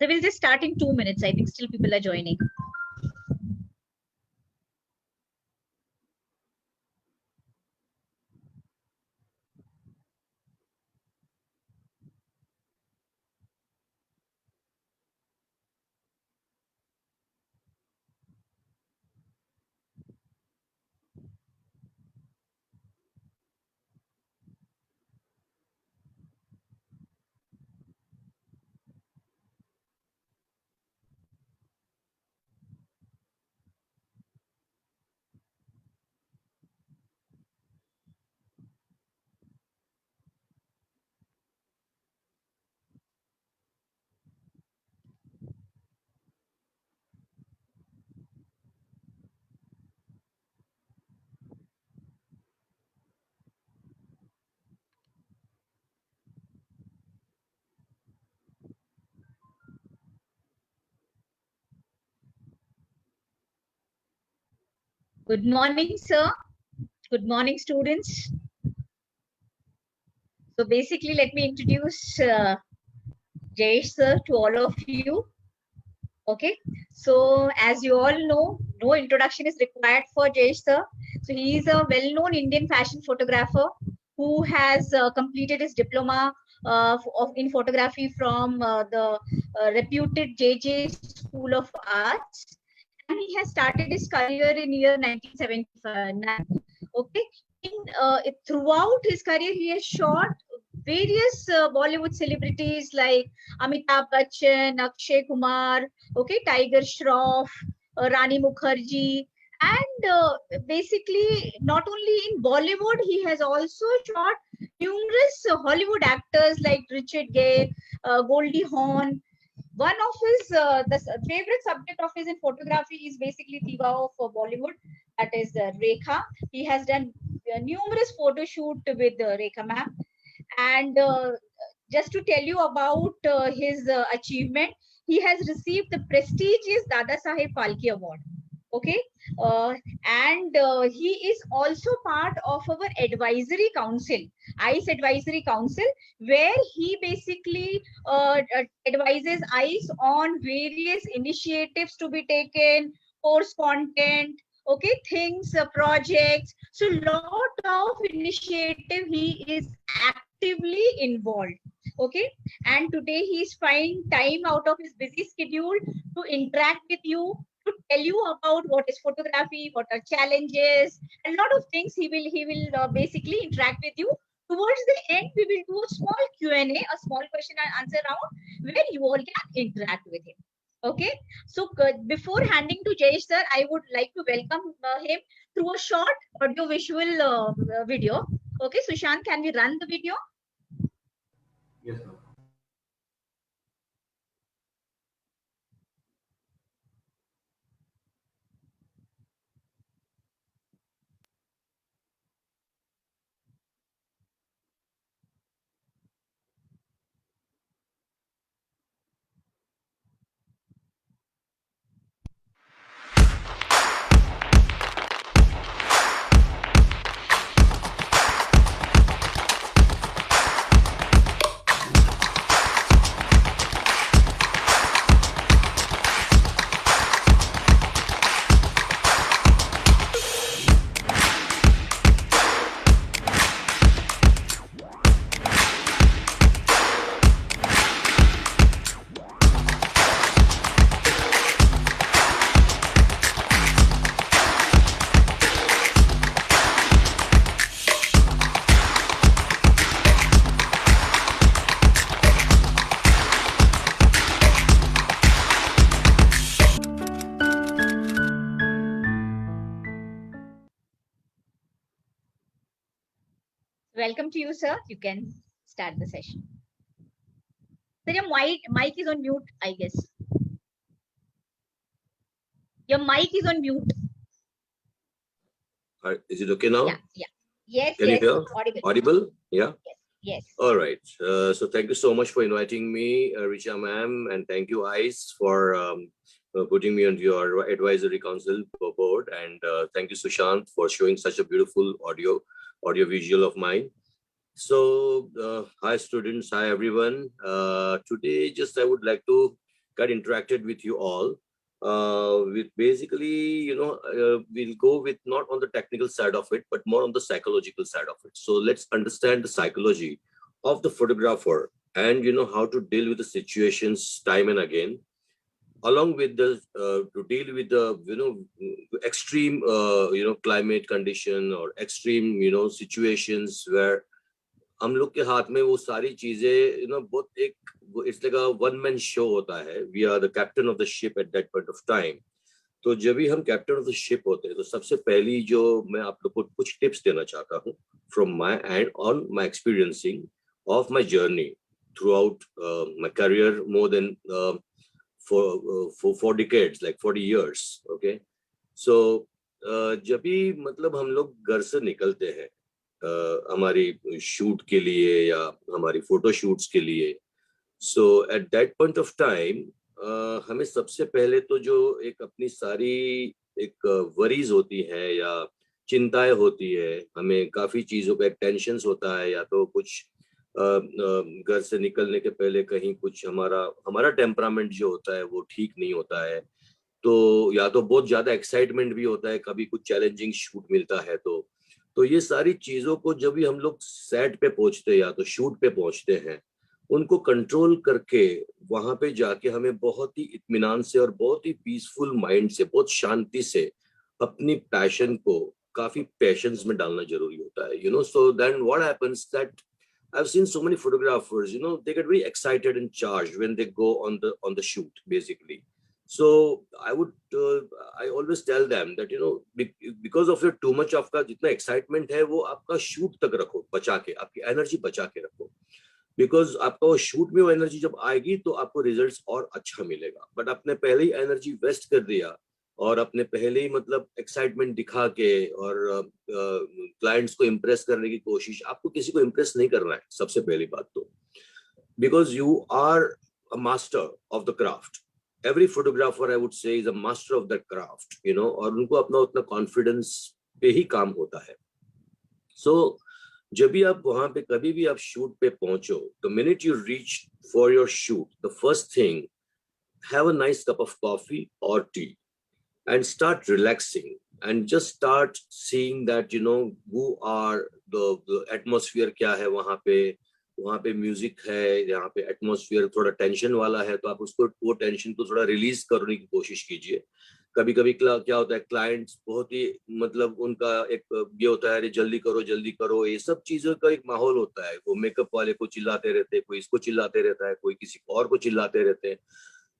So we'll just start in 2 minutes. I think still people are joining. Good morning, sir. Good morning, students. So basically, let me introduce Jayesh sir to all of you. Okay. So as you all know, no introduction is required for Jayesh sir. So he is a well-known Indian fashion photographer who has completed his diploma in photography from the reputed JJ School of Arts. And he has started his career in year 1979. Okay. Throughout his career, he has shot various Bollywood celebrities like Amitabh Bachchan, Akshay Kumar, okay, Tiger Shroff, Rani Mukherjee, and basically not only in Bollywood, he has also shot numerous Hollywood actors like Richard Gere, Goldie Hawn. One of his favorite subject of his in photography is basically Diva of Bollywood, that is Rekha. He has done numerous photo shoot with Rekha ma'am. And just to tell you about his achievement, he has received the prestigious Dadasaheb Phalke Award. Okay, and he is also part of our advisory council, ICE Advisory Council, where he basically advises ICE on various initiatives to be taken, course content, okay, things, projects. So lot of initiative he is actively involved. Okay, and today he is finding time out of his busy schedule to interact with you, to tell you about what is photography, what are challenges, a lot of things. He will basically interact with you. Towards the end, we will do a small Q&A, a small question and answer round, where you all can interact with him. Okay, so before handing to Jayesh sir, I would like to welcome him through a short audio visual video. Okay, Sushant, can we run the video? Yes, ma'am. Welcome to you, sir. You can start the session. Sir, your mic is on mute, I guess. Your mic is on mute. Is it okay now? Yeah, yeah. Yes, Can yes. you hear? Audible? Yeah? Yes, yes. All right. So thank you so much for inviting me, Richa ma'am, and thank you, ICE, for putting me on your advisory council board. And thank you, Sushant, for showing such a beautiful audio visual of mine. So hi students, hi everyone. Today just I would like to got interacted with you all. With basically, we'll go with not on the technical side of it, but more on the psychological side of it. So let's understand the psychology of the photographer, and how to deal with the situations time and again, along with the to deal with the extreme climate condition or extreme situations where हम लोग के हाथ में वो सारी चीजें बहुत एक it's like a one man show होता है. We are the captain of the ship at that point of time. तो जब भी हम कैप्टन ऑफ द शिप होते हैं, तो सबसे पहली जो मैं आप लोग को कुछ टिप्स देना चाहता हूँ from my and on my experiencing of my journey through out my career more than for decades, like 40 years. Okay, so जब भी मतलब हम लोग घर से निकलते हैं हमारी शूट के लिए या हमारी फोटो शूट्स के लिए, so at that point of time हमें सबसे पहले तो जो एक अपनी सारी एक वरीज होती है या चिंताएं होती है, हमें काफी चीजों का एक टेंशन होता है, या तो कुछ घर से निकलने के पहले कहीं कुछ हमारा टेम्परामेंट जो होता है वो ठीक नहीं होता है, तो या तो बहुत ज्यादा एक्साइटमेंट भी होता है, कभी कुछ चैलेंजिंग शूट मिलता है, तो ये सारी चीजों को जब भी हम लोग सेट पे पहुंचते हैं या तो शूट पे पहुंचते हैं, उनको कंट्रोल करके वहां पे जाके हमें बहुत ही इत्मीनान से और बहुत ही पीसफुल माइंड से, बहुत शांति से अपनी पैशन को काफी पेशेंस में डालना जरूरी होता है. So then what happens that I've seen so many photographers, they get very excited and charged when they go on the shoot, basically. So I always tell them that because of your too much आपका जितना excitement है वो आपका shoot तक रखो, बचा के आपकी energy बचा के रखो, because आपका वो shoot में वो energy जब आएगी तो आपको results और अच्छा मिलेगा. But आपने पहले ही energy waste कर दिया और अपने पहले ही मतलब एक्साइटमेंट दिखा के और क्लाइंट्स को इम्प्रेस करने की कोशिश, आपको किसी को इम्प्रेस नहीं करना है सबसे पहली बात तो, because you are a master of the craft. Every photographer I would say is a master of the craft, और उनको अपना उतना कॉन्फिडेंस पे ही काम होता है. सो जब भी आप वहां पे कभी भी आप शूट पे पहुंचो, the minute you reach for your shoot, the first thing, have a nice cup of coffee और T and start relaxing and just start seeing that who are the atmosphere क्या है वहाँ पे म्यूजिक है, यहाँ पे एटमॉस्फेयर थोड़ा tension वाला है, तो आप उसको वो टेंशन को थोड़ा रिलीज करने की कोशिश कीजिए. कभी कभी क्या होता है, क्लाइंट्स बहुत ही मतलब उनका एक ये होता है, जल्दी करो, ये सब चीजों का एक माहौल होता है. वो मेकअप वाले को चिल्लाते रहते हैं, कोई इसको चिल्लाते रहता है, कोई किसी और को चिल्लाते रहते हैं,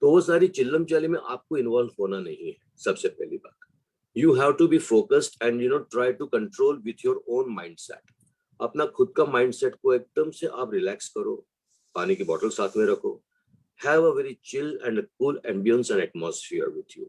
तो वो सारी चिल्लम चाली में आपको इन्वॉल्व होना नहीं है. सबसे पहली बात, you have to be focused and try to control with your own mindset. अपना खुद का माइंडसेट को एकदम से आप रिलैक्स करो, पानी की बोतल साथ में रखो, have a very chill and cool ambience and atmosphere with you.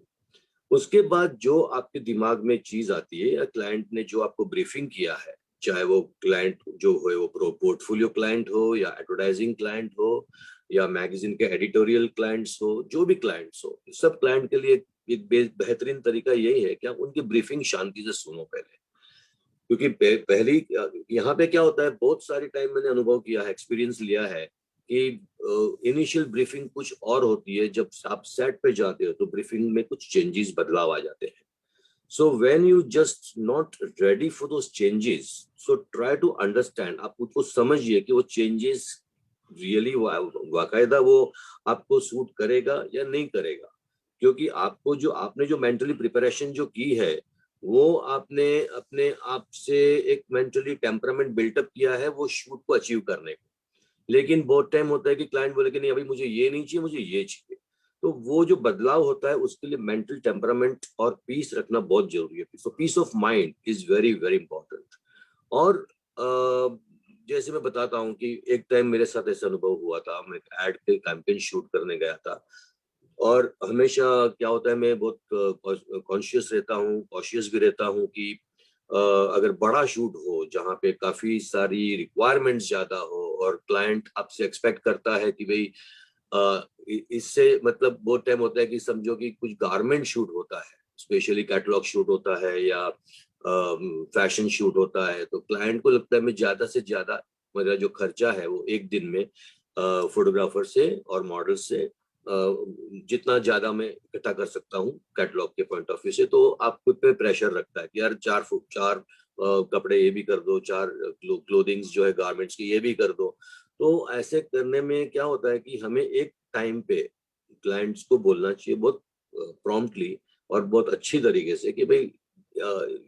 उसके बाद जो आपके दिमाग में चीज आती है, या क्लाइंट ने जो आपको ब्रीफिंग किया है, चाहे वो क्लाइंट जो हो वो पोर्टफोलियो क्लाइंट हो या एडवर्टाइजिंग क्लाइंट हो या मैगजीन के एडिटोरियल क्लाइंट्स हो, जो भी क्लाइंट्स हो, सब क्लाइंट के लिए एक बेहतरीन तरीका यही है कि आप उनकी ब्रीफिंग शांति से सुनो पहले. क्योंकि पहली यहाँ पे क्या होता है, बहुत सारी टाइम मैंने अनुभव किया है, एक्सपीरियंस लिया है कि इनिशियल ब्रीफिंग कुछ और होती है, जब आप सेट पे जाते हो तो ब्रीफिंग में कुछ चेंजेस बदलाव आ जाते हैं. So when you just not ready for those changes, so try to understand, आप उसको समझिए कि वो changes really वाकायदा वो आपको सूट करेगा या नहीं करेगा. क्योंकि आपने जो मेंटली प्रिपरेशन जो की है, वो आपने अपने आप से एक मेंटली टेम्परामेंट बिल्टअप किया है वो शूट को अचीव करने को. लेकिन बहुत टाइम होता है कि क्लाइंट बोले कि नहीं, अभी मुझे ये नहीं चाहिए, मुझे ये चाहिए. तो वो जो बदलाव होता है उसके लिए मेंटल टेम्परामेंट और पीस रखना बहुत जरूरी है. So peace of mind is very very important. और जैसे मैं बताता हूँ कि एक टाइम मेरे साथ ऐसा अनुभव हुआ था, मैं एड के कैंपेन शूट करने गया था, और हमेशा क्या होता है, मैं बहुत कॉन्शियस रहता हूँ, कॉशियस भी रहता हूँ कि अगर बड़ा शूट हो जहाँ पे काफी सारी रिक्वायरमेंट्स ज्यादा हो और क्लाइंट आपसे एक्सपेक्ट करता है कि भाई इससे मतलब बहुत टाइम होता है कि समझो कि कुछ गारमेंट शूट होता है, स्पेशली कैटलॉग शूट होता है या फैशन शूट होता है, तो क्लाइंट को लगता है मैं ज्यादा से ज्यादा मेरा जो खर्चा है वो एक दिन में फोटोग्राफर से और मॉडल से जितना ज्यादा मैं इकट्ठा कर सकता हूँ कैटलॉग के पॉइंट ऑफ व्यू से, तो आप खुद पे प्रेशर रखता है कि यार 4 कपड़े ये भी कर दो, 4 क्लोथिंग्स जो है गारमेंट्स की ये भी कर दो। तो ऐसे करने में क्या होता है कि हमें एक टाइम पे क्लाइंट्स को बोलना चाहिए बहुत प्रॉम्प्टली और बहुत अच्छी तरीके से कि भाई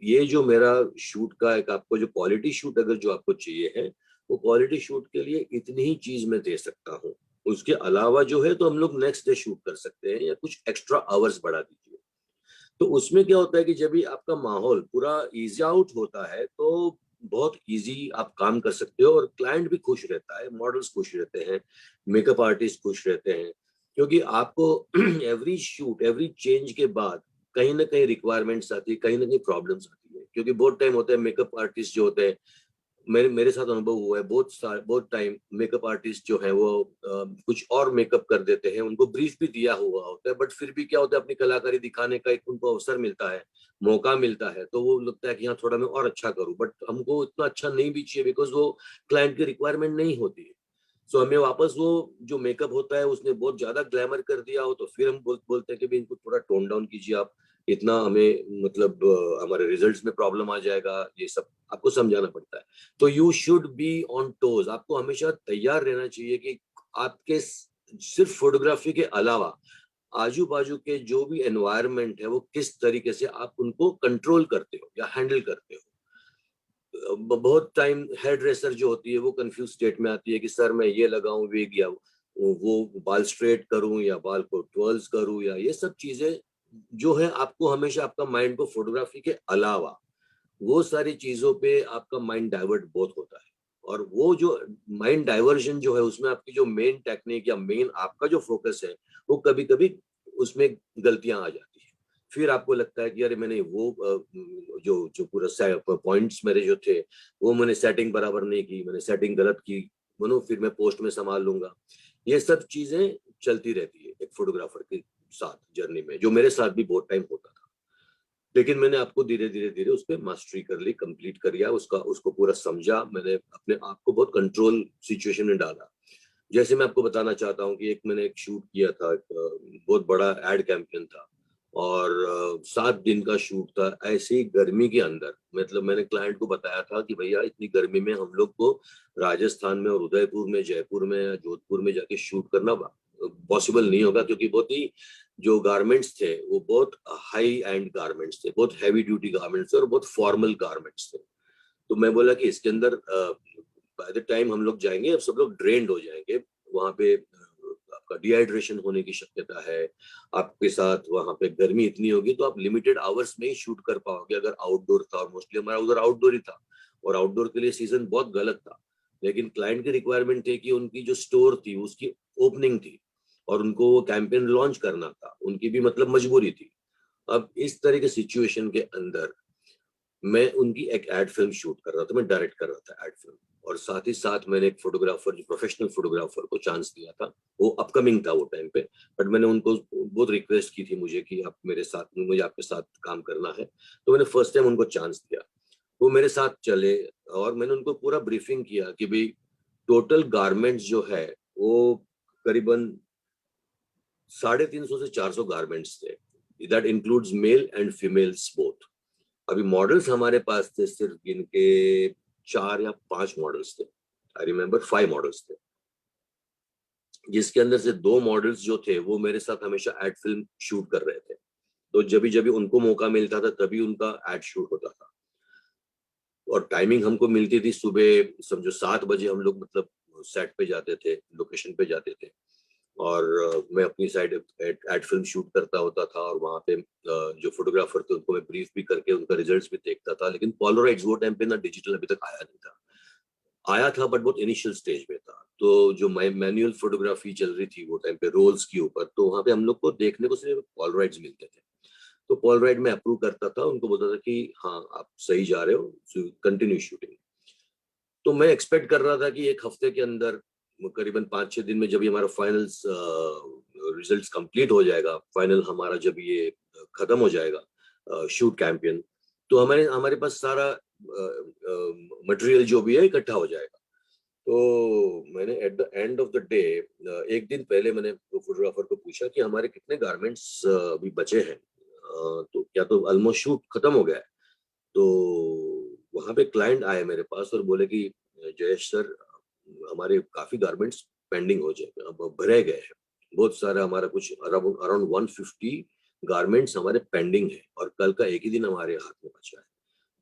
ये जो मेरा शूट का एक आपको जो क्वालिटी शूट अगर जो आपको चाहिए है, वो क्वालिटी शूट के लिए इतनी ही चीज मैं दे सकता हूँ। उसके अलावा जो है तो हम लोग नेक्स्ट डे शूट कर सकते हैं या कुछ एक्स्ट्रा आवर्स बढ़ा दीजिए। तो उसमें क्या होता है कि जब भी आपका माहौल पूरा इजी आउट होता है तो बहुत इजी आप काम कर सकते हो और क्लाइंट भी खुश रहता है, मॉडल्स खुश रहते हैं, मेकअप आर्टिस्ट खुश रहते हैं, क्योंकि आपको एवरी शूट एवरी चेंज के बाद कहीं ना कहीं रिक्वायरमेंट्स आती है, कहीं ना कहीं प्रॉब्लम्स आती है, क्योंकि बहुत टाइम होता है मेकअप आर्टिस्ट जो होते हैं, मेरे मेरे साथ अनुभव हुआ है बहुत टाइम मेकअप आर्टिस्ट जो है वो कुछ और मेकअप कर देते हैं, उनको ब्रीफ भी दिया हुआ होता है, बट फिर भी क्या होता है अपनी कलाकारी दिखाने का एक उनको अवसर मिलता है, मौका मिलता है, तो वो लगता है कि हाँ थोड़ा मैं और अच्छा करूं, बट हमको इतना अच्छा नहीं भी चाहिए बिकॉज वो क्लाइंट की रिक्वायरमेंट नहीं होती है। सो हमें वापस वो जो मेकअप होता है उसने बहुत ज्यादा ग्लैमर कर दिया हो तो फिर हम बोलते हैं कि भाई इनको थोड़ा टोन डाउन कीजिए आप, इतना हमें मतलब हमारे रिजल्ट्स में प्रॉब्लम आ जाएगा, ये सब आपको समझाना पड़ता है। तो you should be on toes, आपको हमेशा तैयार रहना चाहिए कि आपके सिर्फ फोटोग्राफी के अलावा आजू बाजू के जो भी एनवायरनमेंट है वो किस तरीके से आप उनको कंट्रोल करते हो या हैंडल करते हो। बहुत टाइम हेयर ड्रेसर जो होती है वो कंफ्यूज स्टेट में आती है कि सर मैं ये लगाऊं विग या वो बाल स्ट्रेट करूं या बाल को ट्वर्ल्स करूं या ये सब चीजें जो है, आपको हमेशा आपका माइंड को फोटोग्राफी के अलावा वो सारी चीजों पे आपका माइंड डाइवर्ट बहुत होता है, और वो जो माइंड डाइवर्जन जो है उसमें आपकी जो मेन टेक्निक या मेन आपका जो फोकस है वो कभी कभी उसमें गलतियां आ जाती है। फिर आपको लगता है कि यार मैंने वो जो जो पूरा पॉइंट्स मेरे जो थे वो मैंने सेटिंग बराबर नहीं की, मैंने सेटिंग गलत की, मानो फिर मैं पोस्ट में संभाल लूंगा। ये सब चीजें चलती रहती है एक फोटोग्राफर के साथ जर्नी में, जो मेरे साथ भी बहुत टाइम होता था, लेकिन मैंने आपको धीरे धीरे धीरे उस पर मास्टरी कर ली, कंप्लीट कर लिया उसका, उसको पूरा समझा, मैंने अपने आप को बहुत कंट्रोल सिचुएशन में डाला। जैसे मैं आपको बताना चाहता हूँ कि मैंने एक शूट किया था, बहुत बड़ा एड कैंपेन था और 7 दिन का शूट था ऐसे ही गर्मी के अंदर। मतलब मैंने क्लाइंट को बताया था कि भैया इतनी गर्मी में हम लोग को राजस्थान में और उदयपुर में, जयपुर में, जोधपुर में जाके शूट करना पॉसिबल नहीं होगा, क्योंकि बहुत ही जो गारमेंट्स थे वो बहुत हाई एंड गारमेंट्स थे, बहुत हैवी ड्यूटी गारमेंट्स थे और बहुत फॉर्मल गारमेंट्स थे। तो मैं बोला कि इसके अंदर बाय द टाइम हम लोग जाएंगे अब सब लोग ड्रेन्ड हो जाएंगे, वहां पे आपका डिहाइड्रेशन होने की शक्यता है, आपके साथ वहां पे गर्मी इतनी होगी तो आप लिमिटेड आवर्स में ही शूट कर पाओगे अगर आउटडोर था, और मोस्टली हमारा उधर आउटडोर ही था और आउटडोर के लिए सीजन बहुत गलत था। लेकिन क्लाइंट की रिक्वायरमेंट थी कि उनकी जो स्टोर थी उसकी ओपनिंग थी और उनको वो कैंपेन लॉन्च करना था, उनकी भी मतलब मजबूरी थी। अब इस तरह के सिचुएशन के अंदर मैं उनकी एक एड फिल्म शूट कर रहा था, मैं डायरेक्ट कर रहा था एड फिल्म, और साथ ही साथ मैंने एक फोटोग्राफर जो प्रोफेशनल फोटोग्राफर को चांस दिया था, वो अपकमिंग था वो टाइम पे, बट मैंने उनको बहुत रिक्वेस्ट की थी मुझे कि आप मेरे साथ, मुझे आपके साथ काम करना है, तो मैंने फर्स्ट टाइम उनको चांस दिया। वो मेरे साथ चले और मैंने उनको पूरा ब्रीफिंग किया कि भाई टोटल गारमेंट्स जो है वो करीबन 350 से 400 गारमेंट्स थे, that includes male and females both. अभी मॉडल्स हमारे पास थे सिर्फ इनके 4 या 5 मॉडल्स थे, आई रिमेम्बर 5 मॉडल्स थे, जिसके अंदर से 2 मॉडल्स जो थे वो मेरे साथ हमेशा एड फिल्म शूट कर रहे थे। तो जब भी उनको मौका मिलता था तभी उनका एड शूट होता था, और टाइमिंग हमको मिलती थी सुबह समझो 7 बजे हम लोग मतलब सेट पे जाते थे, लोकेशन पे जाते थे, और मैं अपनी साइड एड फिल्म शूट करता होता था, और वहाँ पे जो फोटोग्राफर थे उनको मैं ब्रीफ भी करके उनका रिजल्ट्स भी देखता था। लेकिन पोलराइड्स वो टाइम पे ना डिजिटल अभी तक आया नहीं था, आया था बट बहुत इनिशियल स्टेज में था। तो जो मैनुअल फोटोग्राफी चल रही थी वो टाइम पे रोल्स के ऊपर, तो वहाँ पे हम लोग को देखने को सिर्फ पोलराइड्स मिलते थे। तो पोलराइड में अप्रूव करता था, उनको बोलता था कि हाँ आप सही जा रहे हो, कंटिन्यू शूटिंग। तो मैं एक्सपेक्ट कर रहा था कि एक हफ्ते के अंदर करीबन 5-6 दिन में जब ये हमारा फाइनल रिजल्ट्स कंप्लीट हो जाएगा, फाइनल हमारा जब ये खत्म हो जाएगा शूट कैंपेन, तो हमारे हमारे पास सारा मटेरियल जो भी है इकट्ठा हो जाएगा। तो मैंने at the end of the day एक दिन पहले मैंने फोटोग्राफर को पूछा कि हमारे कितने गारमेंट्स अभी बचे हैं, तो क्या तो ऑलमोस्ट शूट खत्म हो गया है। तो वहां पे क्लाइंट आए मेरे पास और बोले कि जयेश सर, हमारे काफी गारमेंट्स पेंडिंग हो जाए, अब भरे गए हैं, बहुत सारा हमारा कुछ अराउंड 150 गारमेंट्स हमारे पेंडिंग है और कल का एक ही दिन हमारे हाथ में बचा है।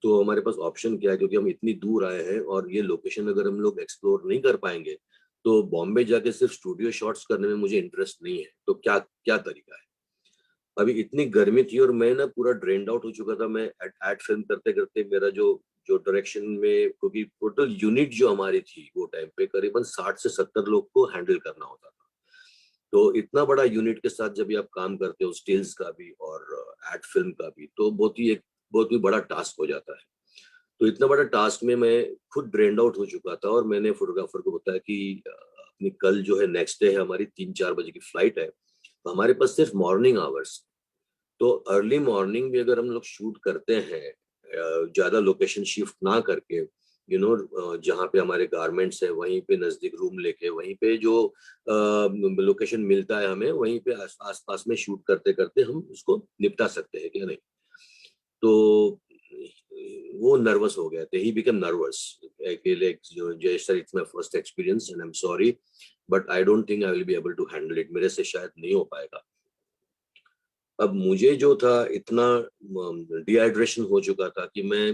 तो हमारे पास ऑप्शन क्या है, क्योंकि हम इतनी दूर आए हैं और ये लोकेशन अगर हम लोग एक्सप्लोर नहीं कर पाएंगे तो बॉम्बे जाके सिर्फ स्टूडियो शॉट्स करने में मुझे इंटरेस्ट नहीं है, तो क्या क्या तरीका है। अभी इतनी गर्मी थी और मैं ना पूरा ड्रेन्ड आउट हो चुका था। मैं एड फिल्म करते करते मेरा जो जो डायरेक्शन में, क्योंकि टोटल यूनिट जो हमारी थी वो टाइम पे करीबन 60 से 70 लोग को हैंडल करना होता था। तो इतना बड़ा यूनिट के साथ जब भी आप काम करते हो, स्टिल्स का भी और एड फिल्म का भी, तो बहुत ही बड़ा टास्क हो जाता है। तो इतना बड़ा टास्क में मैं खुद ड्रेन्ड आउट हो चुका था और मैंने फोटोग्राफर को बताया कि अपनी कल जो है नेक्स्ट डे है, हमारी 3-4 बजे की फ्लाइट है, तो हमारे पास सिर्फ मॉर्निंग आवर्स। तो अर्ली मॉर्निंग भी अगर हम लोग शूट करते हैं, ज्यादा लोकेशन शिफ्ट ना करके, जहाँ पे हमारे गारमेंट्स है वहीं पे नजदीक रूम लेके, वहीं पे जो लोकेशन मिलता है हमें, वहीं पे आस पास में शूट करते करते हम उसको निपटा सकते हैं क्या नहीं। तो वो नर्वस हो गए थे, he become nervous. Jai sir, it's my first experience and I am sorry, but I don't think I will be able to handle it, मेरे से शायद नहीं हो पाएगा। अब मुझे जो था इतना डिहाइड्रेशन हो चुका था कि मैं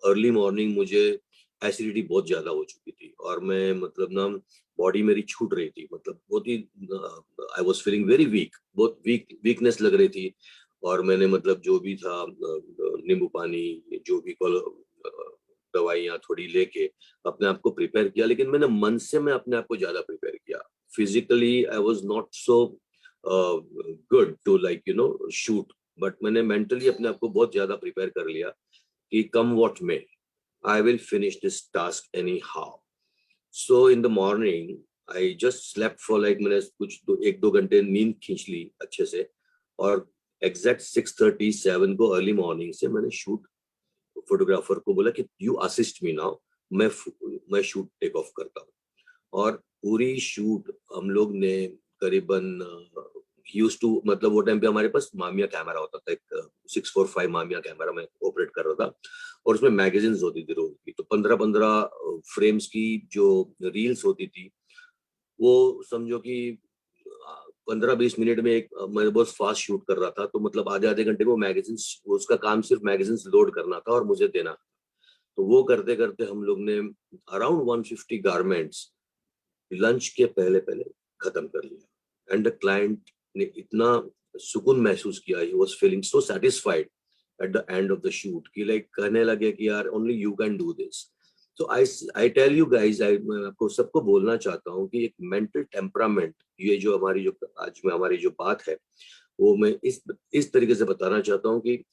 अर्ली मॉर्निंग, मुझे एसिडिटी बहुत ज्यादा हो चुकी थी और मैं मतलब ना बॉडी मेरी छूट रही थी, मतलब बहुत ही I was feeling very weak, बहुत वीकनेस लग रही थी। और मैंने मतलब जो भी था नींबू पानी, जो भी दवाइयाँ थोड़ी लेके अपने आप को प्रिपेयर किया, लेकिन मैंने मन से मैं अपने आप को ज्यादा प्रिपेयर किया। Physically I was not so good to shoot, but मैंने मेंटली अपने आप को बहुत ज्यादा प्रिपेयर कर लिया कि come what may, I will finish this task anyhow. So in the morning I just slept for मैंने कुछ 1-2 घंटे नींद खींच ली अच्छे से, और एग्जैक्ट 6:37 को अर्ली मॉर्निंग से मैंने शूट, फोटोग्राफर को बोला कि यू असिस्ट मी नाउ, मैं शूट टेक ऑफ करता हूँ। और पूरी शूट हम लोग ने करीबन यूज टू, मतलब वो टाइम पे हमारे पास मामिया कैमरा होता था, एक 645 मामिया कैमरा मैं ऑपरेट कर रहा था, और उसमें मैगजीन्स होती थी रोज की, तो 15-15 फ्रेम्स की जो रील्स होती थी, वो समझो कि 15-20 मिनट में एक, मैं बहुत फास्ट शूट कर रहा था, तो मतलब आधे आधे घंटे में वो मैगजीन्स, उसका काम सिर्फ मैगजीन्स लोड करना था और मुझे देना। तो वो करते करते हम लोग ने अराउंड 150 गारमेंट्स लंच के पहले पहले खत्म कर लिया। एंड द क्लाइंट ने इतना सुकून महसूस किया, he was feeling so satisfied at the end of the shoot, कि कहने लगे कि यार only you can do this. तो आई टेल यू गाइज, मैं आपको सबको बोलना चाहता हूँ कि एक मेंटल टेम्परामेंट, ये जो हमारी जो आज में हमारी जो बात है, वो मैं इस तरीके से बताना चाहता हूँ कि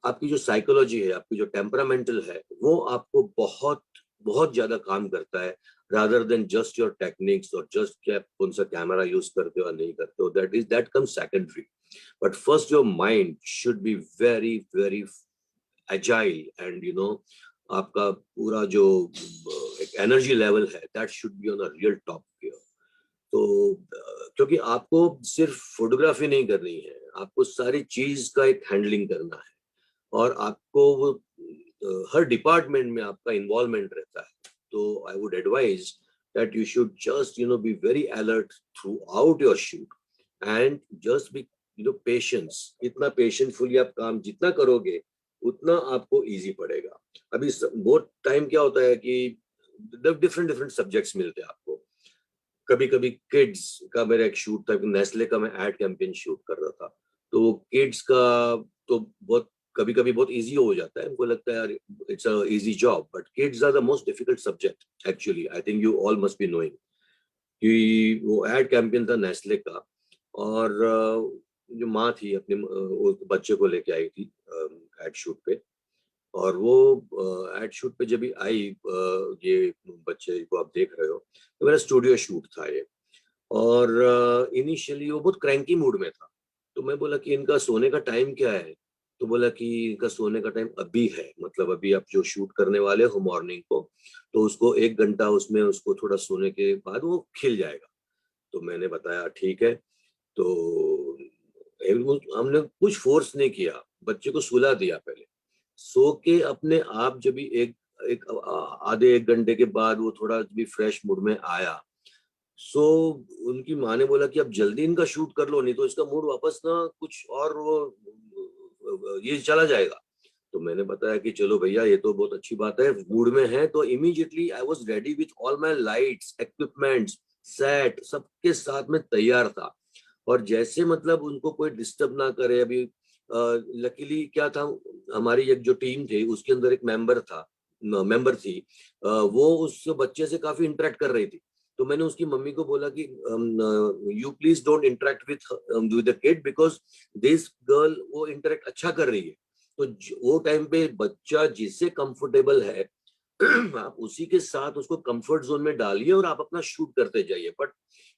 आपकी जो साइकोलॉजी है, आपकी जो टेम्परामेंटल है, वो आपको बहुत बहुत ज्यादा काम करता है, rather than just your techniques और जस्ट क्या कौन सा कैमरा यूज करते हो या नहीं करते हो, that comes secondary. But first your mind should be very very agile, and आपका पूरा जो एक एनर्जी लेवल है, that should be on a real top gear. तो क्योंकि आपको सिर्फ फोटोग्राफी नहीं करनी है, आपको सारी चीज का एक हैंडलिंग करना है, और आपको वो हर डिपार्टमेंट में आपका इन्वॉल्वमेंट रहता है। तो I would advise that you should just be very alert through out your shoot, and just be patience. इतना पेशेंटफुली आप काम जितना करोगे उतना आपको इजी पड़ेगा। अभी बहुत टाइम क्या होता है कि डिफरेंट डिफरेंट सब्जेक्ट्स मिलते हैं आपको। कभी कभी किड्स का मेरा एक शूट था, नेस्ले का मैं एड कैंपेन शूट कर रहा था, तो किड्स का तो बहुत कभी कभी बहुत इजी हो जाता है, हमको लगता है यार it's a easy job, but kids are the most difficult subject actually. I think you all must be knowing कि वो एड कैंपेन था नेस्ले का, और जो माँ थी अपने उस बच्चे को लेके आई थी एड शूट पे, और वो एड शूट पे जब भी आई, ये बच्चे को आप देख रहे हो, तो मेरा स्टूडियो शूट था ये। और इनिशियली वो बहुत क्रैंकी मूड में था, तो मैं बोला कि इनका सोने का टाइम क्या है, तो बोला कि इनका सोने का टाइम अभी है, मतलब अभी आप जो शूट करने वाले हो मॉर्निंग को, तो उसको 1 घंटा उसमें उसको थोड़ा सोने के बाद वो खिल जाएगा। तो मैंने बताया ठीक है। तो हमने कुछ फोर्स नहीं किया, बच्चे को सुला दिया पहले, सो के अपने आप जब भी एक एक आधे 1 घंटे के बाद वो थोड़ा भी फ्रेश मूड में आया, सो उनकी माँ ने बोला कि अब जल्दी इनका शूट कर लो, नहीं तो इसका मूड वापस ना कुछ और वो ये चला जाएगा। तो मैंने बताया कि चलो भैया ये तो बहुत अच्छी बात है, मूड में है। तो immediately I was ready with all my lights, equipments, set, सबके साथ में तैयार था। और जैसे मतलब उनको कोई डिस्टर्ब ना करे, अभी लकीली क्या था, हमारी एक जो टीम थी उसके अंदर एक मेंबर थी, वो उस बच्चे से काफी इंटरेक्ट कर रही थी। तो मैंने उसकी मम्मी को बोला कि you please don't interact with the kid, because this girl वो इंटरेक्ट अच्छा कर रही है। तो वो टाइम पे बच्चा जिससे कंफर्टेबल है आप उसी के साथ उसको कंफर्ट जोन में डालिए और आप अपना शूट करते जाइए। But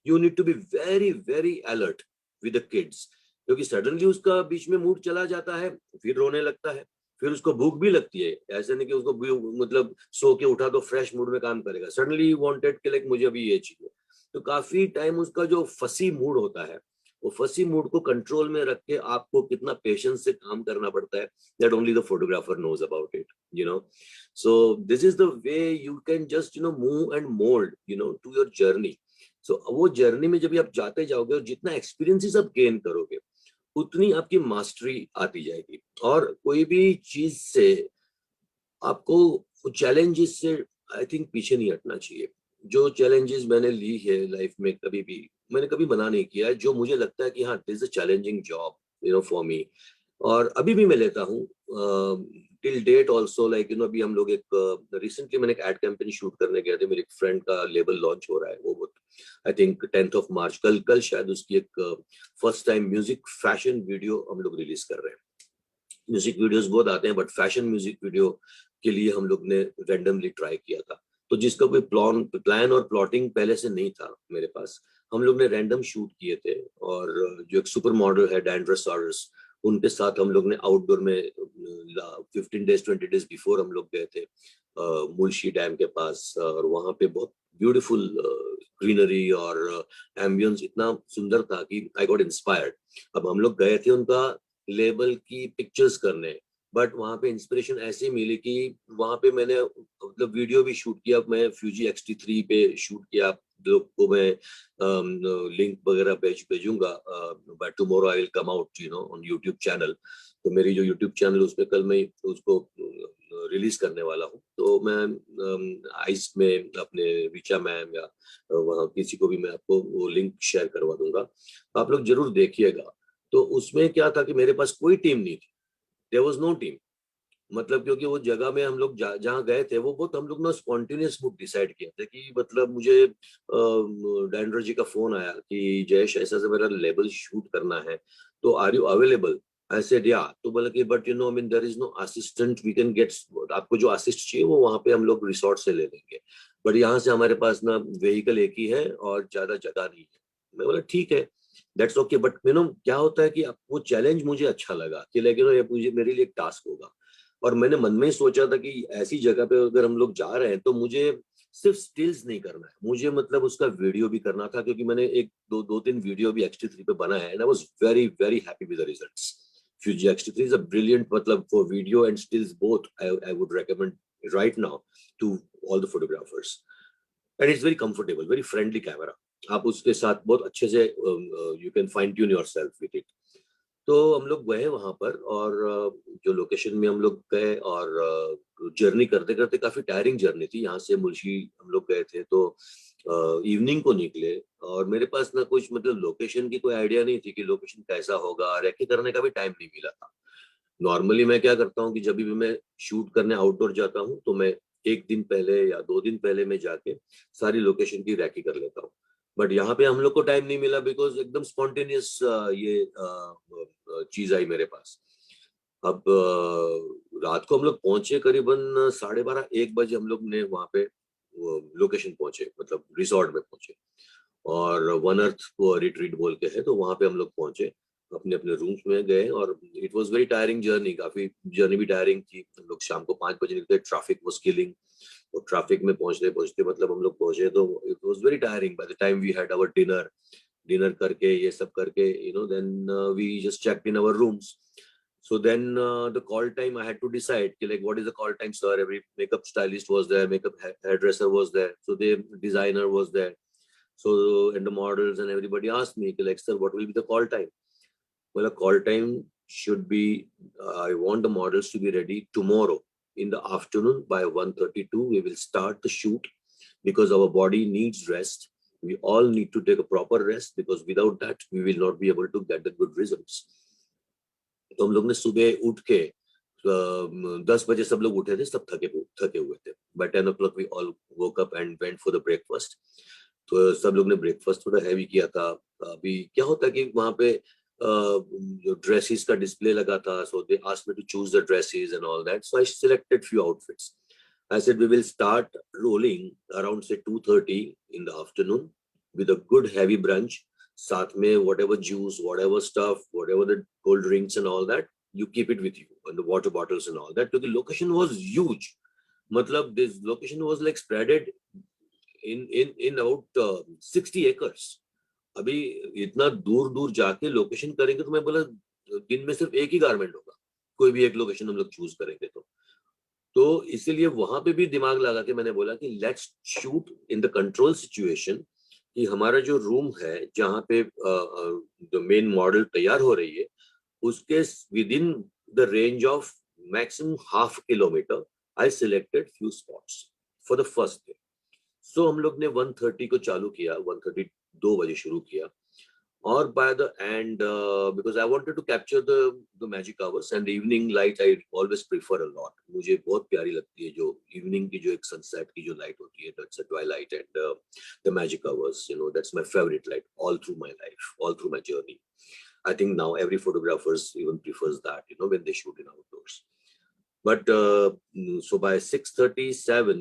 you need to be very very alert with the kids, क्योंकि सडनली उसका बीच में मूड चला जाता है, फिर रोने लगता है, फिर उसको भूख भी लगती है। ऐसे नहीं कि उसको मतलब सो के उठा तो फ्रेश मूड में काम करेगा, सडनली वांटेड कि लाइक मुझे अभी ये चाहिए। तो काफी टाइम उसका जो फसी मूड होता है, वो फसी मूड को कंट्रोल में रख के आपको कितना पेशेंस से काम करना पड़ता है, that only the photographer knows about it, you know. So this is the way you can just move and mold to your journey. So वो जर्नी में जब भी आप जाते जाओगे और जितना एक्सपीरियंसेस आप गेन करोगे, उतनी आपकी मास्टरी आती जाएगी। और कोई भी चीज से आपको चैलेंजेस से आई थिंक पीछे नहीं हटना चाहिए। जो चैलेंजेस मैंने ली है लाइफ में, कभी भी मैंने कभी मना नहीं किया है। जो मुझे लगता है कि हाँ this is a challenging job for me, और अभी भी मैं लेता हूँ टिल डेट ऑल्सो। लाइक अभी हम लोग एक रिसेंटली मैंने एक एड कैंपेन शूट करने गए थे, मेरे एक फ्रेंड का लेबल लॉन्च हो रहा है, वो I think 10th of March, कल कल शायद उसकी एक first time music fashion video हम लोग रिलीज कर रहे हैं। म्यूजिक वीडियोस बहुत आते हैं, बट फैशन म्यूजिक वीडियो के लिए हम लोग ने रैंडमली ट्राई किया था। तो जिसका कोई प्लान और प्लॉटिंग पहले से नहीं था मेरे पास, हम लोग ने रैंडम शूट किए थे। और जो एक सुपर मॉडल है डैंड्रस, उनके साथ हम लोग ने आउटडोर में 15 days 20 days बिफोर हम लोग गए थे मुल्शी डैम के पास, और वहां पे बहुत ब्यूटीफुल ग्रीनरी और एम्बियंस इतना सुंदर था कि आई गॉट इंस्पायर्ड। अब हम लोग गए थे उनका लेबल की पिक्चर्स करने, बट वहां पे इंस्पिरेशन ऐसी मिली कि वहां पे मैंने मतलब वीडियो भी शूट किया। मैं फ्यूजी X-T3 पे शूट किया, लोग को मैं लिंक वगैरह भेजूंगा, but tomorrow I will come out on YouTube channel. तो मेरी जो यूट्यूब चैनल उसमें कल मैं उसको रिलीज करने वाला हूँ। तो मैं आइस में अपने रिचा मैम या वहाँ किसी को भी मैं आपको वो लिंक शेयर करवा दूंगा, आप लोग जरूर देखिएगा। तो उसमें क्या था कि मेरे पास कोई टीम नहीं थी, देयर वाज नो टीम। मतलब क्योंकि वो जगह में हम लोग जहाँ गए थे वो बहुत हम लोग ना स्पॉन्टेनियस बुक डिसाइड किया था कि मतलब मुझे डायरेक्टर जी का फोन आया कि जयेश ऐसा से मेरा लेबल शूट करना है, तो are you available. I said yeah. तो बोला कि but I mean there is no assistant we can get, आपको जो असिस्ट चाहिए वो वहां पे हम लोग रिसोर्ट से ले लेंगे, बट यहाँ से हमारे पास ना व्हीकल एक ही है और ज्यादा जगह नहीं है। मैं बोला ठीक है, दैट्स ओके। बट क्या होता है कि वो चैलेंज मुझे अच्छा लगा कि लेकिन ये मुझे मेरे लिए एक टास्क होगा। और मैंने मन में ही सोचा था कि ऐसी जगह पे अगर हम लोग जा रहे हैं तो मुझे सिर्फ स्टिल्स नहीं करना है, मुझे मतलब उसका वीडियो भी करना था, क्योंकि मैंने एक दो तीन वीडियो भी X-T3 पे बनाया है and I was very very happy with the results. Fuji X-T3 is a brilliant, मतलब for video and stills both I would recommend right now to all the photographers. And it's very comfortable, very friendly camera, आप उसके साथ बहुत अच्छे से you can fine tune yourself with इट। तो हम लोग गए वहां पर, और जो लोकेशन में हम लोग गए, और जर्नी करते करते काफी टायरिंग जर्नी थी। यहाँ से मुल्शी हम लोग गए थे, तो इवनिंग को निकले, और मेरे पास ना कुछ मतलब लोकेशन की कोई आइडिया नहीं थी कि लोकेशन कैसा होगा, रेकी करने का भी टाइम नहीं मिला था। नॉर्मली मैं क्या करता हूँ कि जब भी मैं शूट करने आउटडोर जाता हूँ तो मैं एक दिन पहले या 2 दिन पहले मैं जाके सारी लोकेशन की रैकी कर लेता हूँ। बट यहाँ पे हम लोग को टाइम नहीं मिला, बिकॉज एकदम स्पॉन्टेनियस ये चीज आई मेरे पास। अब रात को हम लोग पहुंचे करीबन 12:30 1 बजे हम लोग ने वहां पे लोकेशन पहुंचे, मतलब रिसोर्ट में पहुंचे, और वन अर्थ रिट्रीट बोल के है, तो वहां पे हम लोग पहुंचे। अपने अपने रूम्स में गए और it was very tiring journey, काफी जर्नी भी टायरिंग थी। हम लोग शाम को 5 बजे निकले, ट्रैफिक वाज किलिंग, और ट्रैफिक में पहुंचते पहुंचते मतलब हम लोग पहुंचे तो it was very tiring. By the time we had our dinner करके ये सब करके, then we just checked in our rooms. So then the call time, I had to decide like what is the call time, sir. Every makeup stylist was there, makeup hairdresser was there, so the designer was there. So and the models and everybody asked me like, sir, what will be the call time? Well, a call time should be, I want the models to be ready tomorrow in the afternoon by 1:32. We will start the shoot because our body needs rest. We all need to take a proper rest because without that we will not be able to get the good results. तो हम लोग ने सुबह उठ के 10 बजे सब लोग उठे थे, सब थके हुए थे. By 10 o'clock we all woke up and went for the breakfast. तो सब लोग ने ब्रेकफास्ट थोड़ा हैवी किया था. अभी क्या होता है कि वहाँ पे जो ड्रेसेस का डिस्प्ले लगा था, so they asked me to choose the dresses and all that, so I selected few outfits. I said we will start rolling around say 2:30 in the afternoon with a good heavy brunch. साथ में whatever juice, whatever stuff, whatever the cold drinks and all that, you keep it with you, and the water bottles and all that. Because the location was huge. मतलब this location was like spreaded in about 60 acres. अभी इतना दूर दूर जाके location करेंगे तो मैं बोला दिन में सिर्फ एक ही गारमेंट होगा, कोई भी एक लोकेशन हम लोग चूज करेंगे तो इसीलिए वहां पे भी दिमाग लगा के मैंने बोला कि let's shoot in the control situation, कि हमारा जो रूम है जहाँ पे जो मेन मॉडल तैयार हो रही है उसके within the range of maximum half kilometre I selected few spots for the first day. So हम लोग ने 1:30 को चालू किया, 1:30 2 बजे शुरू किया. और by the end because I wanted to capture the magic hours and the evening light, I always prefer a lot. मुझे बहुत प्यारी लगती है जो इवनिंग की जो एक सनसेट की जो लाइट होती है, that's a Twilight and the magic hours, that's my favourite light all through my life, all through my journey. I think now every photographers even prefers that, when they shoot in outdoors. But so by 6:37,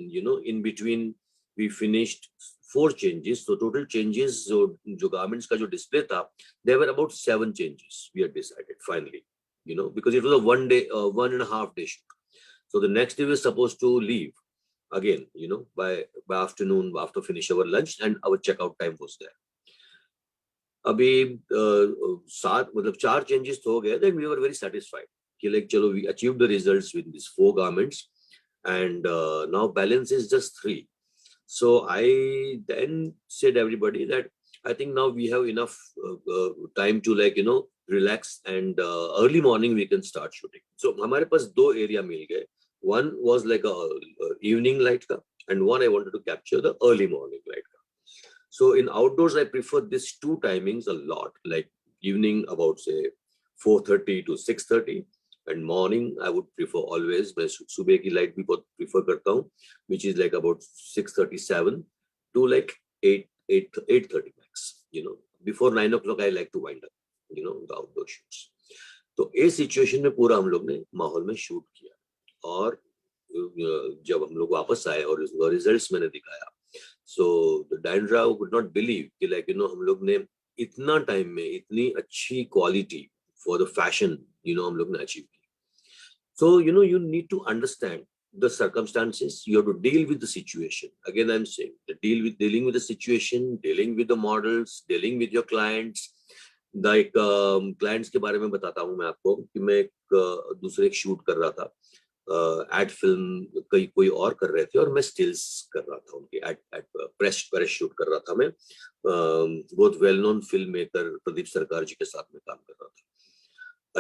in between we finished 4 changes. So total changes, जो garments का जो display था, there were about 7 changes. We had decided finally, because it was a 1.5 day shoot. So the next day we were supposed to leave again, by afternoon after finish our lunch, and our checkout time was there. अभी 4 changes तो हो गए. Then we were very satisfied कि like चलो we achieved the results with these 4 garments, and now balance is just 3. So I then said everybody that I think now we have enough time to relax, and early morning we can start shooting. So हमारे पास 2 area मिल गए. One was like a evening light का, and one I wanted to capture the early morning light का. So in outdoors, I prefer these 2 timings a lot, like evening about say 4:30 to 6:30, and morning I would prefer always, मैं सुबह की light भी बहुत prefer करता हूँ, which is like about 6:37 to like 8:30 max. Before 9 o'clock I like to wind up, the outdoor shoots. तो इस situation में पूरा हम लोग ने माहौल में shoot किया, और जब हम लोग वापस आए और रिजल्ट्स मैंने दिखाया, so the Dandra could not believe कि हम लोग ने इतना टाइम में इतनी अच्छी क्वालिटी for the fashion हम लोग ने अचीव की. So you need to understand the circumstances. You have to deal with the situation. Again I'm saying dealing with the situation, dealing with the models, dealing with your clients. Like clients के बारे में बताता हूँ मैं आपको कि मैं एक दूसरे एक शूट कर रहा था. एड फिल्म कोई और कर रहे थे और मैं स्टिल्स कर रहा था उनके एड प्रेस शूट कर रहा था. मैं बहुत well known film maker Pradeep सरकार जी के साथ में काम कर रहा था.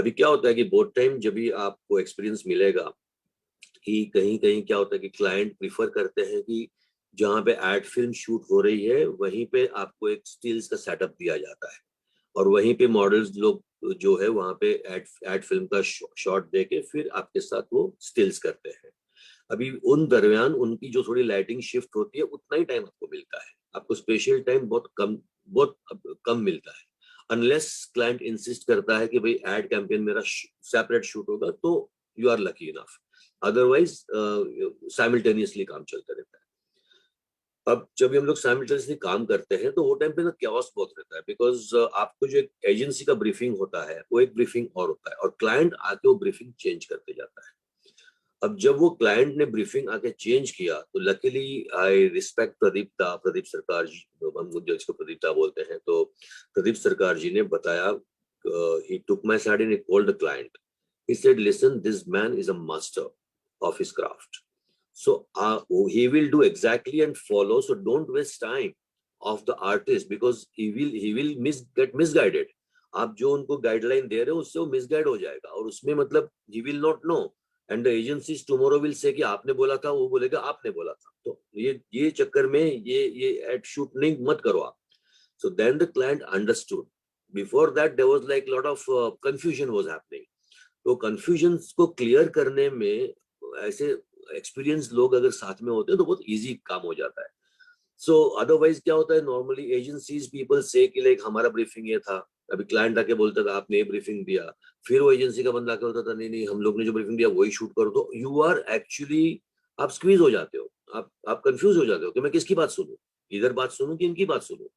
अभी क्या होता है कि बहुत टाइम जब भी आपको एक्सपीरियंस मिलेगा कि कहीं कहीं क्या होता है कि क्लाइंट प्रिफर करते हैं कि जहाँ पे एड फिल्म शूट हो रही है वहीं पे आपको एक स्टिल्स का सेटअप दिया जाता है, और वहीं पे मॉडल्स लोग जो है वहां पे एड फिल्म का शॉट देके फिर आपके साथ वो स्टिल्स करते हैं. अभी उन दरमियान उनकी जो थोड़ी लाइटिंग शिफ्ट होती है उतना ही टाइम आपको मिलता है. आपको स्पेशल टाइम बहुत कम मिलता है, अनलेस क्लाइंट इंसिस्ट करता है कि भाई एड कैंपेन मेरा सेपरेट शूट होगा, तो you are lucky enough. Otherwise simultaneously काम चलता रहता है. अब जब भी हम लोग साइमल्टेनियसली काम करते हैं तो वो टाइम पे ना chaos बहुत रहता है, बिकॉज आपको जो एक एजेंसी का ब्रीफिंग होता है वो एक ब्रीफिंग और होता है, और क्लाइंट आके वो ब्रीफिंग चेंज करते जाता है। अब जब वो क्लाइंट ने ब्रीफिंग आके चेंज किया तो लकीली आई रिस्पेक्ट प्रदीप सरकार जी, हम जो इसको प्रदीप्ता बोलते हैं, तो प्रदीप सरकार जी ने बताया, he took my side and he told the client, he said, listen, this man is a master of his craft, so he will do exactly and follow, so don't waste time of the artist because he will get misguided. आप जो उनको guideline दे रहे हो उससे वो misguide हो जाएगा, और उसमें मतलब he will not know, and the agencies tomorrow will say कि आपने बोला था, वो बोलेगा आपने बोला था, तो ये चक्कर में ये एड शूट नहीं मत करो आप। So then the client understood. Before that there was like lot of confusion was happening. तो कंफ्यूजन को क्लियर करने में ऐसे एक्सपीरियंस लोग अगर साथ में होते हैं तो बहुत इजी काम हो जाता है। सो अदरवाइज क्या होता है, नॉर्मली एजेंसीज पीपल से कि लाइक हमारा ब्रीफिंग ये था, अभी क्लाइंट आके बोलता था आपने ये ब्रीफिंग दिया, फिर वो एजेंसी का बंदा आके बोलता था नहीं नहीं हम लोग ने जो ब्रीफिंग दिया वही शूट करो, तो यू आर एक्चुअली आप स्क्वीज हो जाते हो, आप कंफ्यूज हो जाते हो कि मैं किसकी बात सुनूं, इधर बात सुनूं कि इनकी बात सुनूं।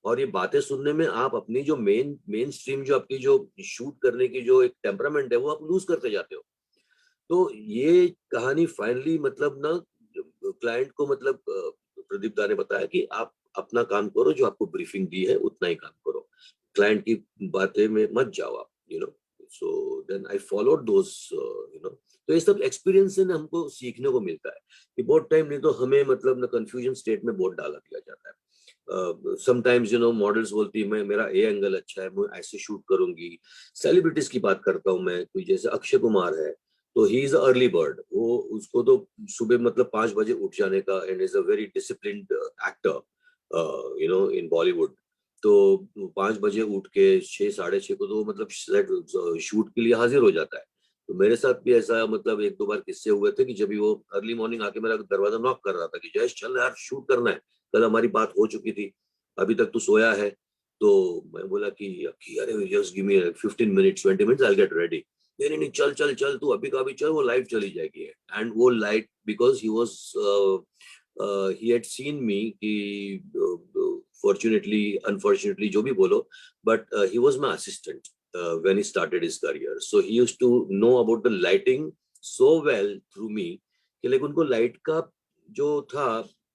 और ये बातें सुनने में आप अपनी जो मेन स्ट्रीम जो आपकी जो शूट करने की जो एक टेम्परामेंट है वो आप लूज करते जाते हो। तो ये कहानी फाइनली मतलब ना क्लाइंट को मतलब प्रदीप दा ने बताया कि आप अपना काम करो, जो आपको ब्रीफिंग दी है उतना ही काम करो, क्लाइंट की बातें में मत जाओ आप, you know. So then I followed those, you know. तो ये सब एक्सपीरियंस से ना हमको सीखने को मिलता है कि बहुत टाइम नहीं तो हमें मतलब ना कंफ्यूजन स्टेट में बहुत डाला दिया जाता है। समटाइम्स यू नो मॉडल्स बोलती है मैं मेरा ए एंगल अच्छा है मैं ऐसे शूट करूंगी। सेलिब्रिटीज की बात करता हूँ मैं, कोई जैसे अक्षय कुमार है तो ही इज अर्ली बर्ड, वो उसको तो सुबह मतलब 5 बजे उठ जाने का, and is a very disciplined actor you know इन बॉलीवुड। तो 5 बजे उठ के 6 साढ़े 6 को तो मतलब शूट के लिए हाजिर हो जाता है। तो मेरे साथ भी ऐसा मतलब एक दो बार किस्से हुए थे कि जब भी वो अर्ली मॉर्निंग आके मेरा दरवाजा नॉक कर रहा था कि जयेश चल यार शूट करना है, कल हमारी बात हो चुकी थी, अभी तक तू सोया है। तो मैं बोला कि अरे just give me 15 minutes 20 minutes I get ready. नहीं नहीं नहीं चल चल चल तू अभी का अभी चल, वो लाइव चली जाएगी। एंड वो light because he was he had seen मी कि फॉर्चुनेटली अनफॉर्चुनेटली जो भी बोलो, but he was my assistant when he started his career, so he used to know about the lighting so well through me कि like उनको light का जो था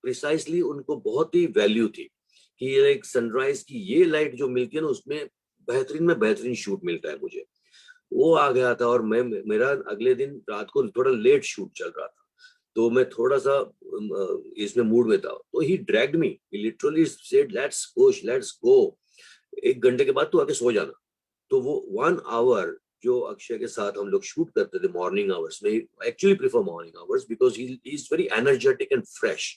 precisely उनको बहुत ही वैल्यू थी कि लाइक सनराइज की ये लाइट जो मिलती है ना उसमें बेहतरीन में बेहतरीन शूट मिलता है मुझे। वो आ गया था और मैं मेरा अगले दिन रात को थोड़ा लेट शूट चल रहा था, तो मैं थोड़ा सा इसमें मूड में था, तो he dragged me, he literally said let's push let's go, 1 घंटे के बाद तू आके सो जाना। तो वो 1 आवर जो अक्षय के साथ हम लोग शूट करते थे मॉर्निंग आवर्स में, actually prefer morning hours because he is very energetic and fresh.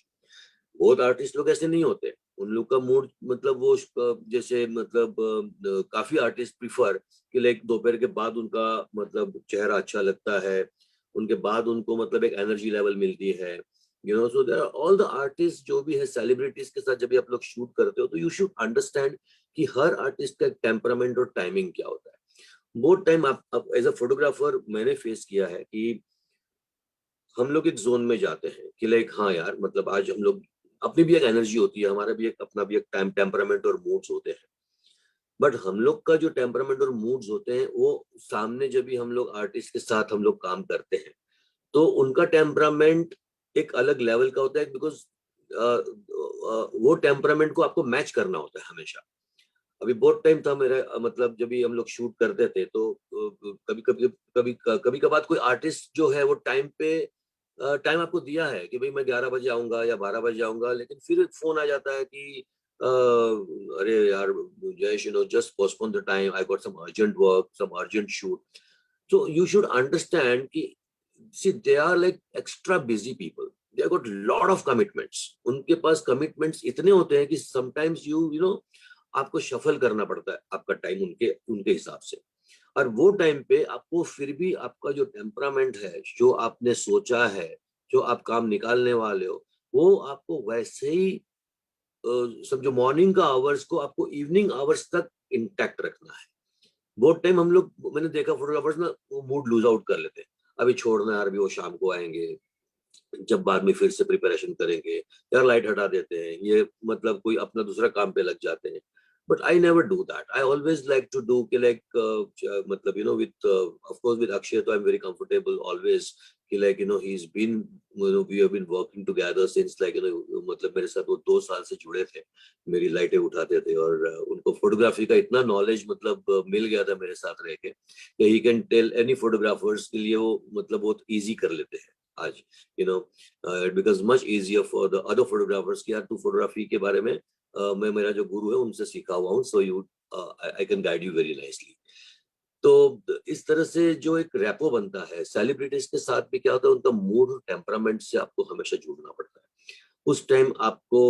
बहुत आर्टिस्ट लोग ऐसे नहीं होते, उन लोग का मूड मतलब वो जैसे मतलब काफी आर्टिस्ट प्रिफर कि लाइक दोपहर के बाद उनका मतलब चेहरा अच्छा लगता है, उनके बाद उनको मतलब एक एनर्जी लेवल मिलती है, you know. So there are all the artist जो भी है सेलिब्रिटीज के साथ जब भी आप लोग शूट करते हो तो यू शुड अंडरस्टैंड कि हर आर्टिस्ट का टेम्परामेंट और टाइमिंग क्या होता है। बहुत टाइम आप एज अ फोटोग्राफर मैंने फेस किया है कि हम लोग एक जोन में जाते हैं कि लाइक हाँ यार मतलब आज हम लोग अपनी भी एक एनर्जी होती है, हमारा भी एक अपना भी एक टाइम टेम्परामेंट और मूड्स होते हैं, बट हम लोग का जो टेम्परामेंट और मूड्स होते हैं वो सामने जब भी हम लोग आर्टिस्ट के साथ हम लोग काम करते हैं तो उनका टेम्परामेंट एक अलग लेवल का होता है, बिकॉज वो टेम्परामेंट को आपको मैच करना होता है हमेशा। अभी बहुत टाइम था मेरा मतलब जब भी हम लोग शूट करते थे तो कभी कभी कभी कभार कोई आर्टिस्ट जो है वो टाइम आपको दिया है कि भाई मैं 11 बजे आऊंगा या 12 बजे आऊंगा, लेकिन फिर फोन आ जाता है कि अरे यार Jayesh you know just postpone the time, I got some urgent work some urgent shoot. So you should understand कि see they are like extra busy people, they have got lot of commitments, उनके पास commitments इतने होते हैं कि sometimes you know आपको shuffle करना पड़ता है आपका टाइम उनके उनके हिसाब से। और वो टाइम पे आपको फिर भी आपका जो टेम्परामेंट है जो आपने सोचा है जो आप काम निकालने वाले हो वो आपको वैसे ही समझो मॉर्निंग का आवर्स को आपको इवनिंग आवर्स तक इंटैक्ट रखना है। बहुत टाइम हम लोग मैंने देखा फोटोग्राफर्स ना वो मूड लूज आउट कर लेते हैं, अभी छोड़ना यार अभी वो शाम को आएंगे, जब बाद में फिर से प्रिपरेशन करेंगे, यार लाइट हटा देते हैं, ये मतलब कोई अपना दूसरा काम पे लग जाते हैं. But I never do that. I always like to do कि like मतलब with of course with Akshay तो I'm very comfortable always कि like he's been we have been working together since like मतलब मेरे साथ वो 2 साल से जुड़े थे, मेरी लाइटें उठाते थे, और उनको फोटोग्राफी का इतना नॉलेज मतलब मिल गया था मेरे साथ रह के कि he can tell any photographers के लिए वो मतलब बहुत इजी कर लेते हैं आज. It becomes much easier for the other photographers कि यार तू फोटोग्राफी के बारे में मैं मेरा जो गुरु है उनसे सीखा हुआ हूँ, so you I can guide you very nicely. तो इस तरह से जो एक रैपो बनता है सेलिब्रिटीज के साथ भी, क्या होता है उनका मूड टेम्परामेंट से आपको हमेशा जुड़ना पड़ता है. उस टाइम आपको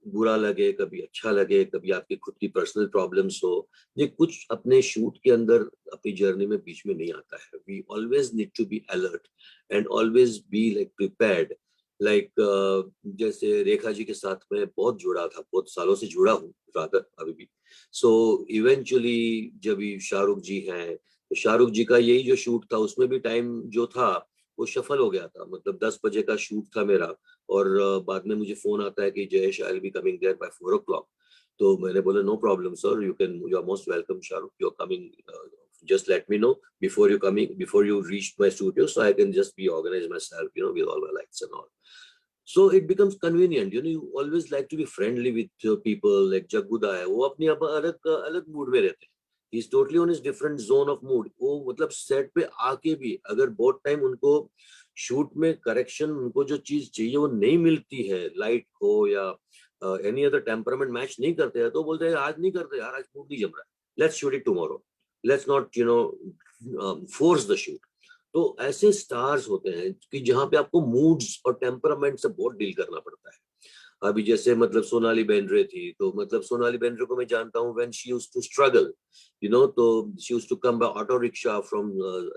बुरा लगे, कभी अच्छा लगे, कभी आपकी खुद की पर्सनल प्रॉब्लम्स हो, ये कुछ अपने शूट के अंदर अपनी जर्नी में बीच में नहीं आता है. We always need to be alert and always be like prepared. Like जैसे रेखा जी के साथ मैं बहुत जुड़ा था, बहुत सालों से जुड़ा हूँ रादर अभी भी. सो इवेंचुअली जब शाहरुख जी हैं, तो शाहरुख जी का यही जो शूट था उसमें भी टाइम जो था वो शफल हो गया था. मतलब 10 बजे का शूट था मेरा, और बाद में मुझे फोन आता है कि Jayesh I will be coming there by 4 o'clock. तो मैंने बोला no problem sir, you are most welcome Shahrukh, you are coming, just let me know before you reach my studio so I can just be organize myself with all my lights and all. So it becomes convenient, you always like to be friendly with your people. Like जग्गूदा है, वो अपनी अलग अलग mood में रहते हैं. He is totally on his different zone of mood. वो मतलब सेट पे आके भी अगर बहुत टाइम उनको शूट में करेक्शन, उनको जो चीज चाहिए वो नहीं मिलती है, लाइट हो या एनी अदर टेम्परामेंट मैच नहीं करते हैं, तो बोलते हैं आज नहीं करते यार, आज मूड नहीं जम रहा है, let's shoot it tomorrow, let's not force the shoot. तो ऐसे स्टार्स होते हैं कि जहां पे आपको मूड्स और टेम्परामेंट से बहुत डील करना पड़ता है. अभी जैसे मतलब सोनाली बेंद्रे थी, तो मतलब सोनाली बेंद्रे को मैं जानता हूँ when she used to struggle, तो she used to come by auto rickshaw from,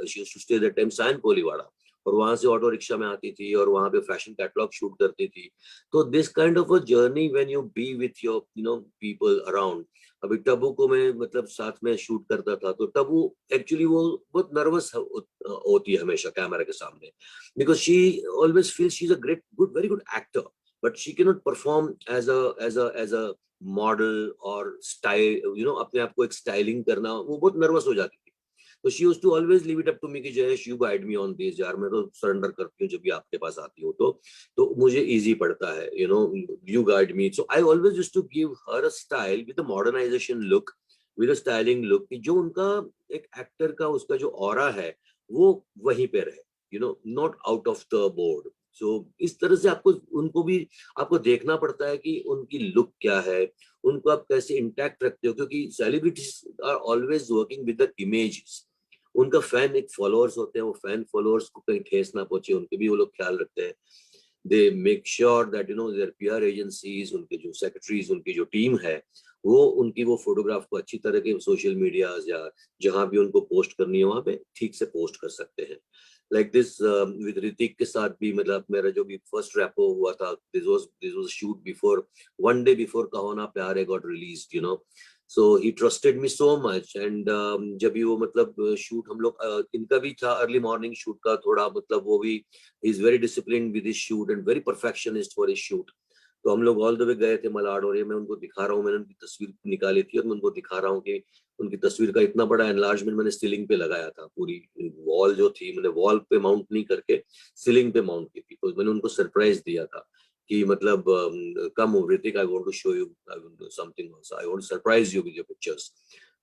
she used to stay that time Sion Koliwada, और वहां से ऑटो रिक्शा में आती थी और वहां पे फैशन कैटलॉग शूट करती थी. तो this kind of a journey when you B with your people around. अभी टबू को मैं मतलब साथ में शूट करता था, तो टबू एक्चुअली वो बहुत नर्वस होती है हमेशा कैमरा के सामने, because she always feel she is a great good very good actor, but she cannot perform as a model or style, अपने आप को एक स्टाइलिंग करना, वो बहुत नर्वस हो जाती थी. तो she used to always leave it up to me कि Jayesh you guide me on this, यार मैं तो सरेंडर करती हूँ जब भी आपके पास आती हूँ, तो मुझे इजी पड़ता है, you guide me. So I always used to give her a style with a modernization look, with a styling look, कि जो उनका एक एक्टर का उसका जो ऑरा है वो वहीं पे रहे, not out of the board. सो इस तरह से आपको उनको भी आपको देखना पड़ता है कि उनकी लुक क्या है, उनको आप कैसे इंटैक्ट रखते हो, क्योंकि celebrities are always working with the images. उनका फैन एक फॉलोअर्स होते हैं, वो फैन फॉलोअर्स को कहीं ठेस ना पहुंचे, उनके भी वो लोग ख्याल रखते हैं. They make sure that their PR agencies, उनके जो सेक्रेटरीज, उनकी जो टीम है, वो उनकी वो फोटोग्राफ को अच्छी तरह के सोशल मीडिया या जहां भी उनको पोस्ट करनी है वहां पे ठीक से पोस्ट कर सकते हैं. लाइक दिस विद ऋतिक के साथ भी, मतलब मेरा जो भी फर्स्ट रैपो हुआ था, this was shoot before, one day before कहो ना प्यार है got released, so he trusted me so much. And जब भी वो मतलब शूट हम लोग इनका भी था अर्ली मॉर्निंग शूट का, थोड़ा मतलब वो भी is very discipline with his shoot and very perfectionist for his shoot. तो हम लोग ऑल द वे गए थे मलाड, और ये मैं उनको दिखा रहा हूँ, मैंने उनकी तस्वीर निकाली थी और मैं उनको दिखा रहा हूँ कि उनकी तस्वीर का इतना बड़ा एनलार्जमेंट मैंने सीलिंग पे लगाया था. पूरी वॉल जो थी मैंने वॉल पे माउंट नहीं करके सीलिंग पे माउंट की थी. तो मैंने उनको सरप्राइज दिया था कि मतलब come Hrithik, I want to show you something, I want to surprise you with your pictures.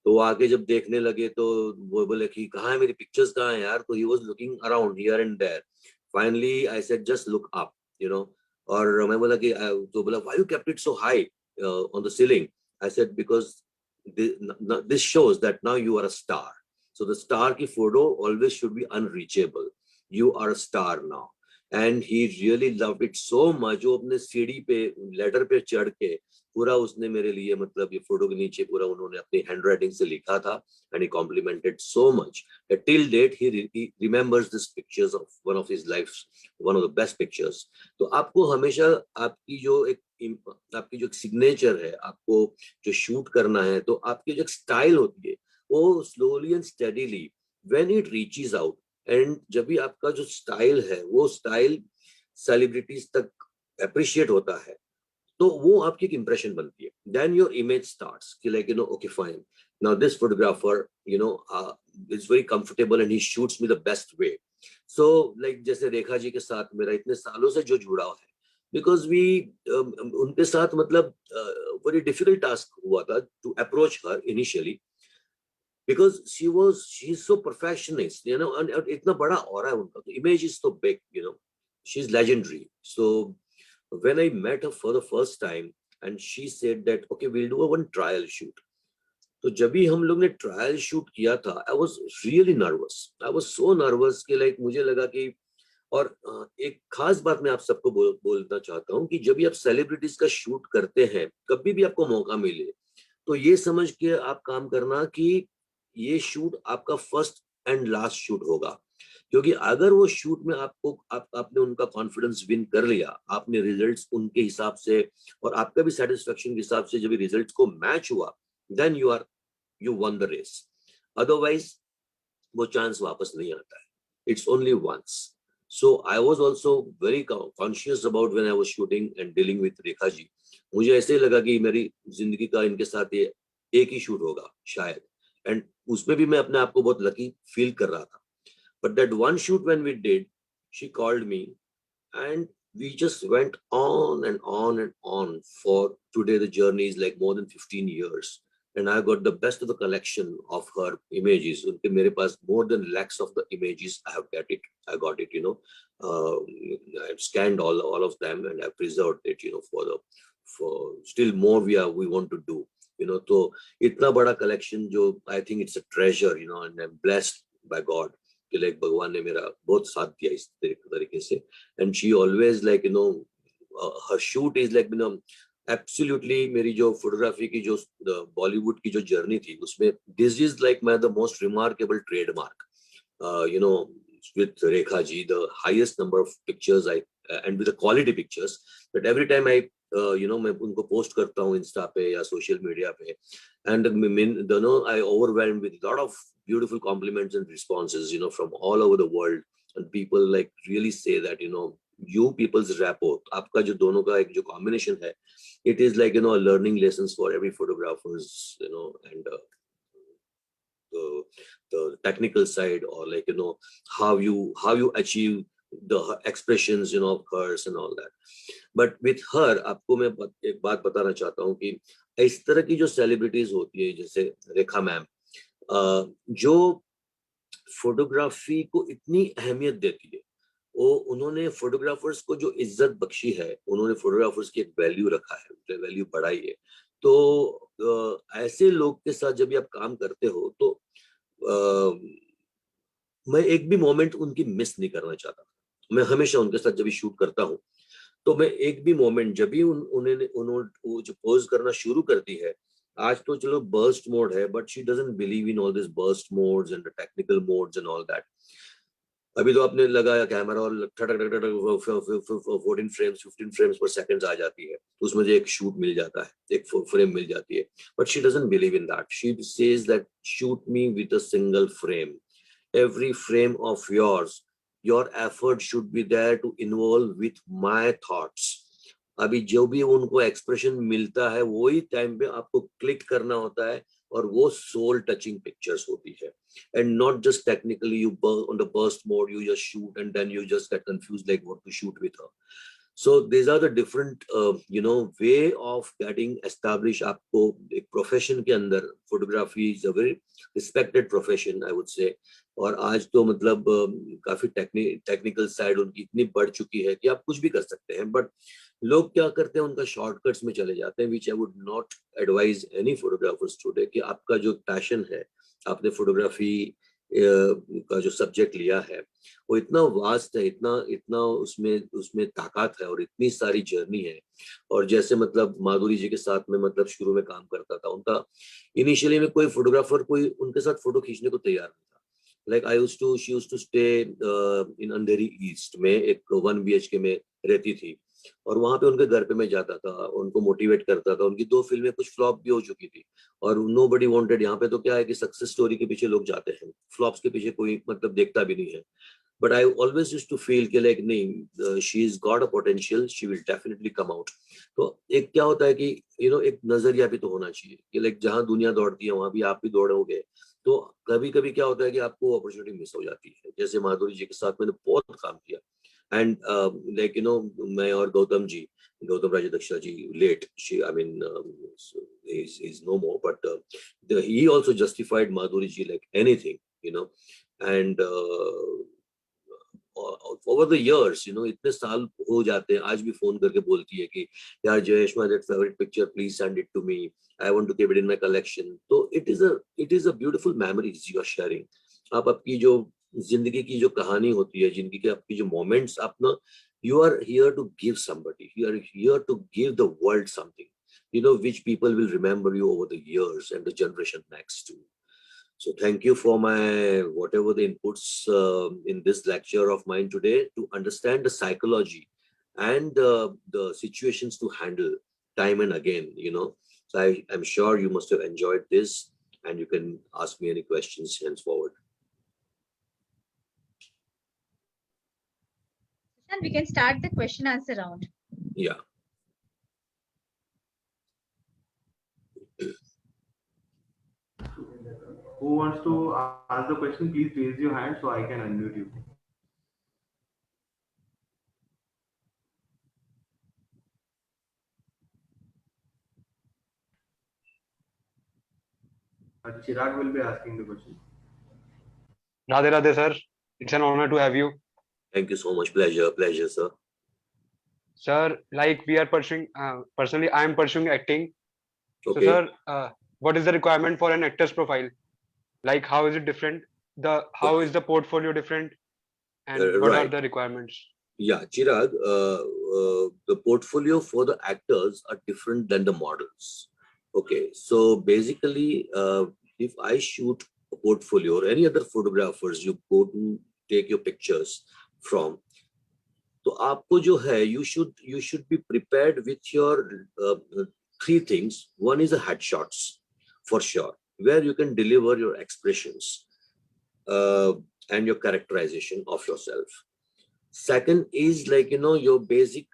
तो वो आके जब देखने लगे तो वो बोले कि कहाँ है मेरी पिक्चर्स, कहाँ है यार. तो he was looking around here and there. Finally I said just look up, और मैं बोला कि तो बोला why you kept it so high on the ceiling. I said because this shows that now you are a star. So the star ki photo always should be unreachable. You are a star now. And he really loved it so much. वो अपने सीढ़ी पे letter पे चढ़ के पूरा उसने मेरे लिए मतलब ये फोटो के नीचे पूरा उन्होंने अपनी हैंडराइटिंग से लिखा था. And he complimented so much that till date he remembers this pictures of one of his life's one of the best pictures. तो आपको हमेशा आपकी जो एक सिग्नेचर है, आपको जो शूट करना है, तो आपकी जो स्टाइल होती है वो slowly and steadily when it reaches out, and जब भी आपका जो स्टाइल है वो स्टाइल सेलिब्रिटीज तक अप्रिशिएट होता है, तो वो आपकी एक इंप्रेशन बनती है. देन योर इमेज स्टार्ट्स कि like okay fine, now this photographer is very comfortable and he shoots me the best way. So like जैसे रेखा जी के साथ मेरा इतने सालों से जो जुड़ाव है, बिकॉज वी उनके साथ मतलब वेरी डिफिकल्ट टास्क हुआ था to approach her initially, because she's so perfectionist, and इतना बड़ा ऑरा है उनका, तो image is so big, she's legendary. So when I met her for the first time and she said that okay, we'll do a one trial shoot. तो जब भी हम लोग ने ट्रायल शूट किया था, I was really nervous, I was so nervous कि like मुझे लगा कि, और एक खास बात मैं आप सबको बोलना चाहता हूँ कि जब भी आप सेलिब्रिटीज का शूट करते हैं, कभी भी आपको मौका मिले, तो ये समझ के आप काम करना कि ये शूट आपका फर्स्ट एंड लास्ट शूट होगा. क्योंकि अगर वो शूट में आपने उनका कॉन्फिडेंस विन कर लिया, आपने रिजल्ट्स उनके हिसाब से और आपका भी सेटिस्फेक्शन के हिसाब से जब रिजल्ट्स को मैच हुआ, then you won the race. Otherwise वो चांस वापस नहीं आता है, it's only once. So I was also very conscious about when I was shooting and dealing with Rekha ji. मुझे ऐसे लगा कि मेरी जिंदगी का इनके साथ ये एक ही शूट होगा शायद, एंड उसमें भी मैं अपने आप को बहुत लकी फील कर रहा था. But that one shoot when we did, she called me and we just went on and on and on. For today the journey is like more than 15 years, and I got the best of the collection of her images. Unke mere paas more than lakhs of the images I got it, I've scanned all of them and I've preserved it, for still more we want to do, तो इतना बड़ा collection जो I think it's a treasure, and I'm blessed by God कि like भगवान ने मेरा बहुत साथ दिया इस तरीके से. And she always like her shoot is like absolutely. मेरी जो फोटोग्राफी की जो बॉलीवुड की जो जर्नी थी, उसमें this is like my the most remarkable trademark, with Rekha ji, the highest number of pictures and with the quality pictures that every time I मैं उनको पोस्ट करता हूँ इंस्टा पे या सोशल मीडिया पे, and I overwhelmed with a lot of beautiful compliments and responses, from all over the world, and people like really say that, you people's rapport, आपका जो दोनों का एक जो combination है, it is like, learning lessons for every photographers, and the technical side, or like, how you achieve the expressions, of hers and all that. But with her, आपको मैं एक बात बताना चाहता हूँ कि इस तरह की जो सेलिब्रिटीज होती है, जैसे रेखा मैम, जो फोटोग्राफी को इतनी अहमियत देती है, वो उन्होंने फोटोग्राफर्स को जो इज्जत बख्शी है, उन्होंने फोटोग्राफर्स की एक वैल्यू रखा है, वैल्यू बढ़ाई है. तो ऐसे लोग के साथ जब भी आप काम करते हो, तो मैं एक भी मोमेंट उनकी मिस नहीं करना चाहता. मैं हमेशा उनके साथ जब भी शूट करता हूँ, तो मैं एक भी मोमेंट जब भी उन्होंने वो जो पोज करना शुरू करती है, आज तो चलो बर्स्ट मोड है, but she doesn't believe in all this burst modes and the technical modes and all that. अभी तो आपने लगाया कैमरा और 14 फ्रेम्स 15 फ्रेम्स पर सेकंड आ जाती है, तो उसमें जो एक शूट मिल जाता है, एक फ्रेम मिल जाती है. But she doesn't believe in that. She says that shoot me with a single frame. Every frame of yours, your effort should be there to involve with my thoughts. अभी जो भी उनको expression मिलता है, वही time पे आपको click करना होता है, और वो सोल टचिंग पिक्चर्स होती है. And not just technically you on the burst mode you just shoot and then you just get confused like what to shoot with her. So these are the different way of getting established. आपको एक profession के अंदर, photography is a very respected profession, I would से. और आज तो मतलब काफी टेक्निकल साइड उनकी इतनी बढ़ चुकी है कि आप कुछ भी कर सकते हैं. बट लोग क्या करते हैं, उनका शॉर्टकट्स में चले जाते हैं, which I would not advise any photographers today. कि आपका जो पैशन है, आपने फोटोग्राफी का जो सब्जेक्ट लिया है, वो इतना वास्ट है, इतना उसमें ताकत है, और इतनी सारी जर्नी है. और जैसे मतलब माधुरी जी के साथ में मतलब शुरू में काम करता था, उनका इनिशियली में कोई फोटोग्राफर कोई उनके साथ फोटो खींचने को तैयार नहीं था. Like she used to stay in Andheri East में, एक 1 BHK में रहती थी, और वहां पे उनके घर पे मैं जाता था, उनको मोटिवेट करता था. उनकी 2 फिल्में कुछ फ्लॉप भी हो चुकी थी, और नोबडी वांटेड. यहाँ पे तो क्या है कि सक्सेस स्टोरी के पीछे लोग जाते हैं, फ्लॉप्स के पीछे कोई मतलब देखता भी नहीं है. But I always used to feel कि like नहीं, she's got a potential, she will definitely come out. तो एक क्या होता है कि एक नजरिया भी तो होना चाहिए कि like जहाँ दुनिया दौड़ती है वहां भी आप भी दौड़ोगे. तो कभी कभी क्या होता है कि आपको अपॉर्चुनिटी मिस हो जाती है. जैसे माधुरी जी के साथ मैंने बहुत काम किया. एंड लाइक मैं और गौतम राजदक्षा जी late, she I mean he's no more, but he also justified Madhuri ji like anything, and over the years, इतने साल हो जाते हैं, आज भी फोन करके बोलती है कि यार Jayesh, my that favorite picture, please send it to me, I want to keep it in my collection. तो it is a beautiful memories you are sharing. आप आपकी जो जिंदगी की जो कहानी होती है, जिंदगी के आपकी जो मोमेंट्स, आप ना, you are here to give somebody, you are here to give the world something, which people will remember you over the years and the generation next too. So thank you for my whatever the inputs in this lecture of mine today to understand the psychology and the situations to handle time and again. So I'm sure you must have enjoyed this, and you can ask me any questions henceforward. And we can start the question answer round. Yeah. Who wants to ask the question? Please raise your hand so I can unmute you. Chirag will be asking the question. Radhe Radhe, sir. It's an honor to have you. Thank you so much. Pleasure, sir. Sir, like we are pursuing, personally, I am pursuing acting. Okay. So, sir, what is the requirement for an actor's profile? Like, how is it different? How is the portfolio different? And what are the requirements? Yeah, Chirag, the portfolio for the actors are different than the models. Okay, so basically, if I shoot a portfolio or any other photographers you go to take your pictures from, तो आपको जो है, you should be prepared with your three things. One is the headshots, for sure, where you can deliver your expressions and your characterization of yourself. Second is like, your basic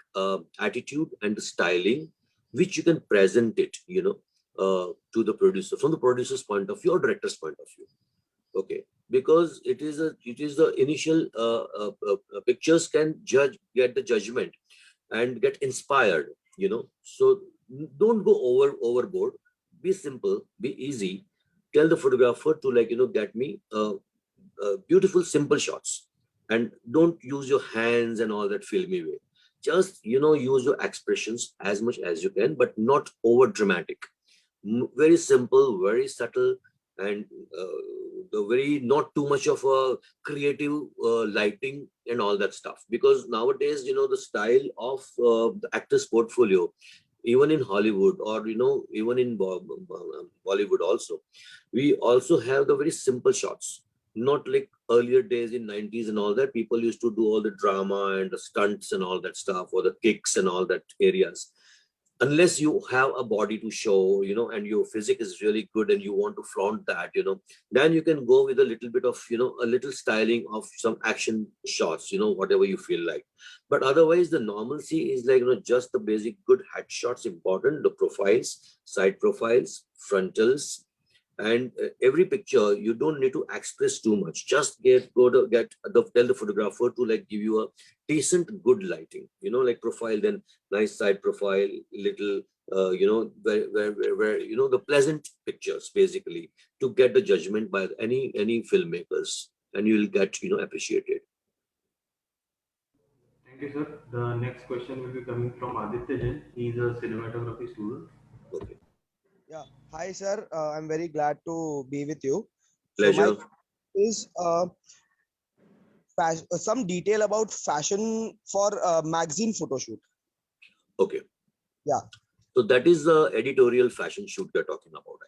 attitude and the styling, which you can present it, to the producer, from the producer's point of view or director's point of view. Okay, because it is the initial pictures can get the judgment and get inspired, so don't go overboard. Be simple, be easy. Tell the photographer to like, get me beautiful simple shots, and don't use your hands and all that filmy way. Just use your expressions as much as you can, but not over dramatic. Very simple, very subtle, and the very not too much of a creative lighting and all that stuff. Because nowadays, the style of the actor's portfolio, even in Hollywood or even in Bollywood also, we also have the very simple shots. Not like earlier days in 90s and all that, people used to do all the drama and the stunts and all that stuff, or the kicks and all that areas. Unless you have a body to show, and your physique is really good and you want to flaunt that, then you can go with a little bit of, a little styling of some action shots, whatever you feel like. But otherwise, the normalcy is like, just the basic good headshots important, the profiles, side profiles, frontals, and every picture you don't need to express too much. Just tell the photographer to like give you a decent good lighting, like profile, then nice side profile, little where the pleasant pictures, basically, to get the judgment by any filmmakers, and you will get appreciated. Thank you, sir. The next question will be coming from Aditya Jain. He is a cinematography student. Okay. Yeah. Hi, sir. I'm very glad to be with you. Pleasure. So my is some detail about fashion for magazine photo shoot. Okay. Yeah. So that is the editorial fashion shoot we're talking about,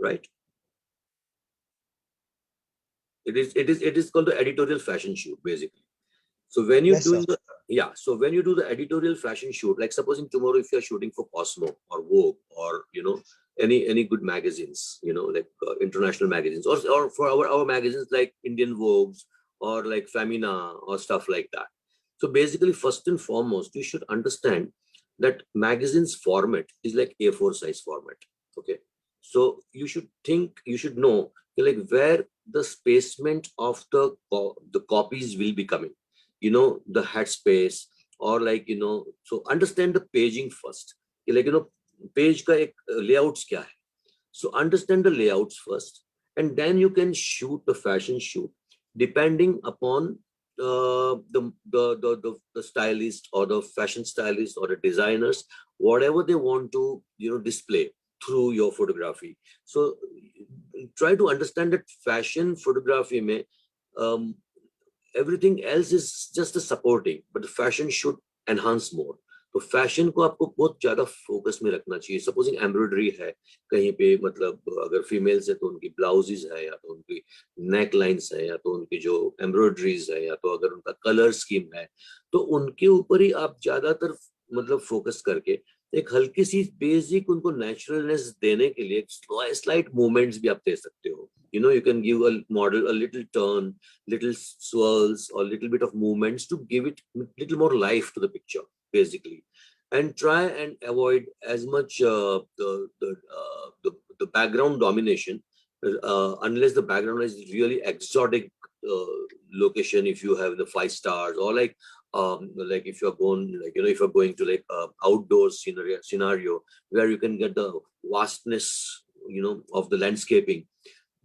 right? It is called the editorial fashion shoot, basically. So when you're Yes, doing sir. Yeah, so when you do the editorial fashion shoot, like supposing tomorrow if you're shooting for Cosmo or Vogue or any good magazines, like international magazines, or for our magazines like Indian Vogues or like Femina or stuff like that. So basically, first and foremost, you should understand that magazines format is like A4 size format. Okay, so you should know like where the spacement of the copies will be coming, the headspace, or like so understand the paging first. Like page ka ek layouts kya hai. So understand the layouts first, and then you can shoot the fashion shoot depending upon the stylist or the fashion stylist or the designers, whatever they want to display through your photography. So try to understand that fashion photography may everything else is just a supporting, but the fashion should enhance more. तो fashion को आपको बहुत ज्यादा focus में रखना चाहिए. Supposing embroidery है कहीं पे, मतलब अगर फीमेल्स है तो उनकी ब्लाउजेस है, या तो उनकी नेक लाइंस है, या तो उनकी जो एम्ब्रॉयडरीज है, या तो अगर उनका कलर स्कीम है, तो उनके ऊपर ही आप ज्यादातर मतलब फोकस करके एक हल्की सी बेसिक उनको नेचुरलनेस देने के लिए स्लाइट मूवमेंट्स भी आप दे सकते हो. You can give a model a little turn, little swirls, or little bit of movements to give it little more life to the picture, basically. And try and avoid as much the background domination, unless the background is really exotic location. If you have the 5 stars, or like if you're going, like if you're going to like outdoor scenario where you can get the vastness of the landscaping,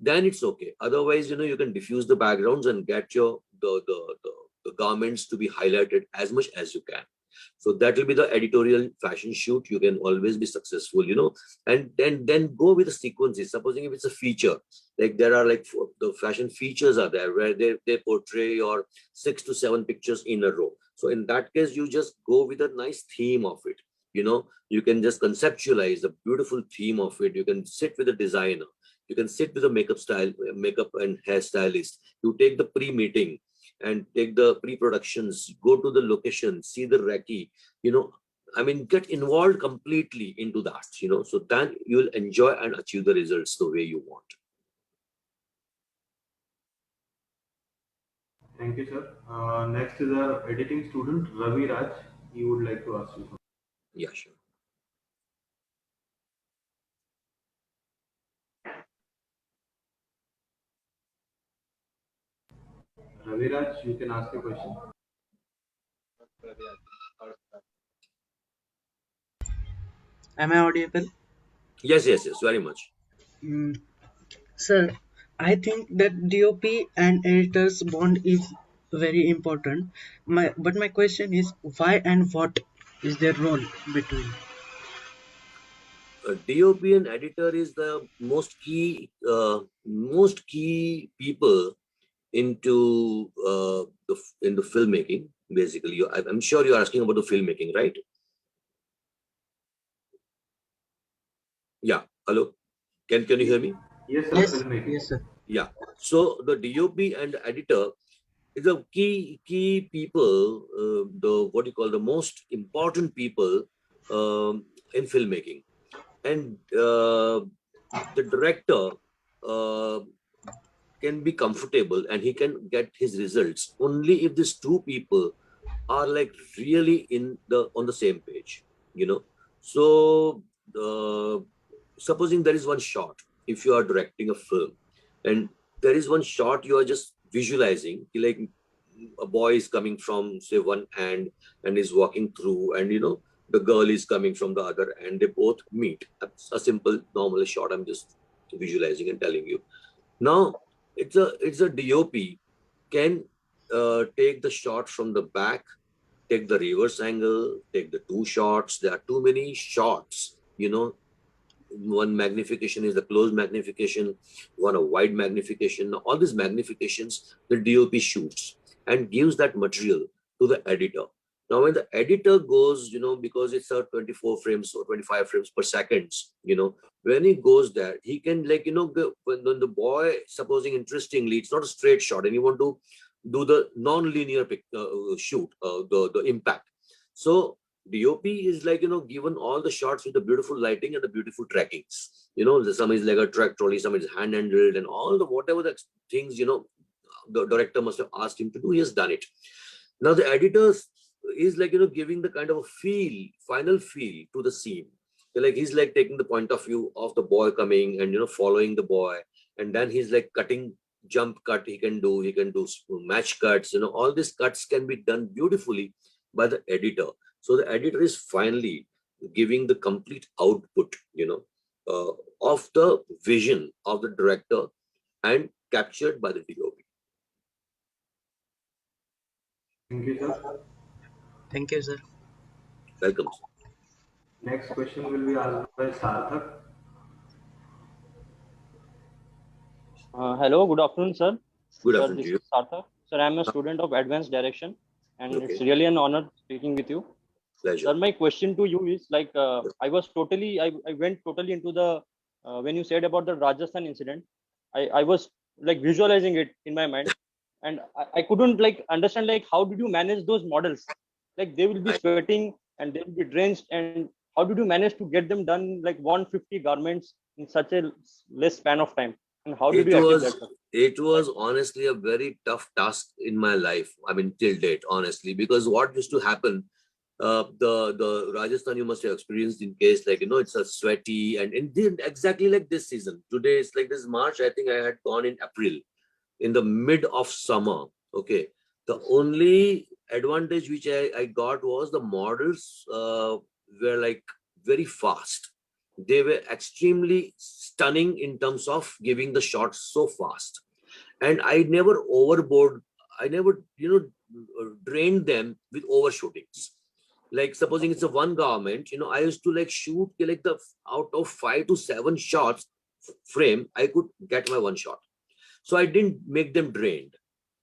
then it's okay. Otherwise, you can diffuse the backgrounds and get your the garments to be highlighted as much as you can. So that will be the editorial fashion shoot. You can always be successful, and then go with the sequences. Supposing if it's a feature, like there are like the fashion features are there where they portray your 6 to 7 pictures in a row. So in that case, you just go with a nice theme of it. You can just conceptualize a beautiful theme of it. You can sit with a designer. You can sit with a makeup and hairstylist. You take the pre-meeting and take the pre-productions, go to the location, see the recce, get involved completely into that, so then you'll enjoy and achieve the results the way you want. Thank you, sir. Next is our editing student, Ravi Raj. He would like to ask you something. Yeah, sure. Ravi Raj, you can ask a question. Am I audible? Yes, very much. Sir, I think that DOP and editor's bond is very important. But my question is why and what is their role between? DOP and editor is the most key people into in the filmmaking. Basically, I'm sure you're asking about the filmmaking, right? Yeah. Hello. Can you hear me? Yes, sir. Yes, Filmmaking. yes, sir. Yeah. So the DOP and editor is a key people, the what you call the most important people in filmmaking. And the director can be comfortable and he can get his results only if these two people are like really on the same page. So supposing there is one shot, if you are directing a film and there is one shot you are just visualizing, like a boy is coming from say one end and is walking through, and the girl is coming from the other end, they both meet. That's a simple normal shot I'm just visualizing and telling you. Now it's a DOP can take the shot from the back, take the reverse angle, take the 2 shots. There are too many shots, one magnification is the close magnification, one a wide magnification. All these magnifications the DOP shoots and gives that material to the editor. Now when the editor goes, because it's a 24 frames or 25 frames per second, when he goes there, he can like, when the boy, supposing interestingly, it's not a straight shot and you want to do the non-linear shoot, the impact. So DOP is like, given all the shots with the beautiful lighting and the beautiful trackings. Some is like a track trolley, some is hand handled, and all the whatever the things, the director must have asked him to do, he has done it. Now the editor is like, giving the kind of a final feel to the scene. Like he's like taking the point of view of the boy coming and, following the boy. And then he's like cutting, jump cut he can do match cuts, all these cuts can be done beautifully by the editor. So the editor is finally giving the complete output, of the vision of the director and captured by the DOP. Thank you, sir. Thank you, sir. Welcome. Next question will be asked by Sarthak. Hello, good afternoon, sir. Good Sir, afternoon this to you. is Sarthak. Sir, I'm a student of Advanced Direction, and Okay. it's really an honor speaking with you. Pleasure. Sir, my question to you is like, I went totally into the, when you said about the Rajasthan incident, I was like visualizing it in my mind, and I couldn't like understand like how did you manage those models? Like they will be sweating and they will be drenched, and how did you manage to get them done like 150 garments in such a less span of time? And how did It you achieve that, sir? was honestly a very tough task in my life. I mean, till date, honestly, because what used to happen, the Rajasthan you must have experienced in case like, it's a sweaty and indeed exactly like this season. Today it's like this March. I think I had gone in April, in the mid of summer. Okay. The only advantage which I got was the models were like very fast. They were extremely stunning in terms of giving the shots so fast. And I never overboard, I never, drained them with overshootings. Like supposing it's a one garment, I used to like shoot like the out of 5 to 7 shots frame, I could get my one shot. So I didn't make them drained.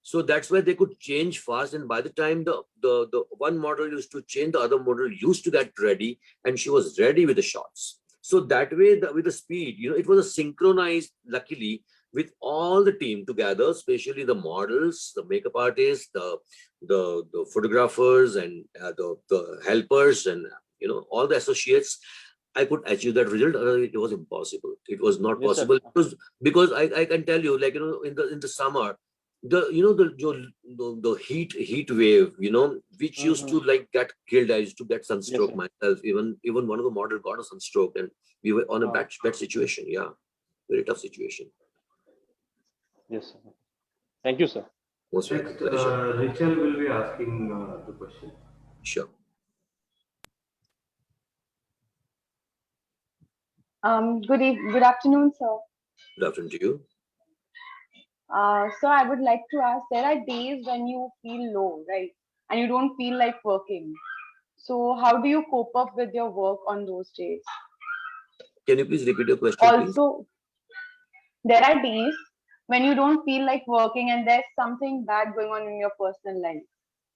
So that's why they could change fast. And by the time the one model used to change, the other model used to get ready, and she was ready with the shots. So that way, with the speed, it was a synchronized, luckily, with all the team together, especially the models, the makeup artists, the photographers, and the helpers, and all the associates. I could achieve that result. It was impossible. It was not Yes, sir. possible because I can tell you, like, in the summer, the heat wave, which used to like get killed. I used to get sunstroke sir. myself. Even one of the model got a sunstroke, and we were on a bad situation. Yeah, very tough situation. Yes, sir. Thank you, sir. Most welcome. Next, Pleasure. Rachel will be asking the question. Sure. Good afternoon, sir. Good afternoon to you. So I would like to ask, there are days when you feel low, right? And you don't feel like working. So how do you cope up with your work on those days? Can you please repeat your question, please? Also, there are days when you don't feel like working and there's something bad going on in your personal life,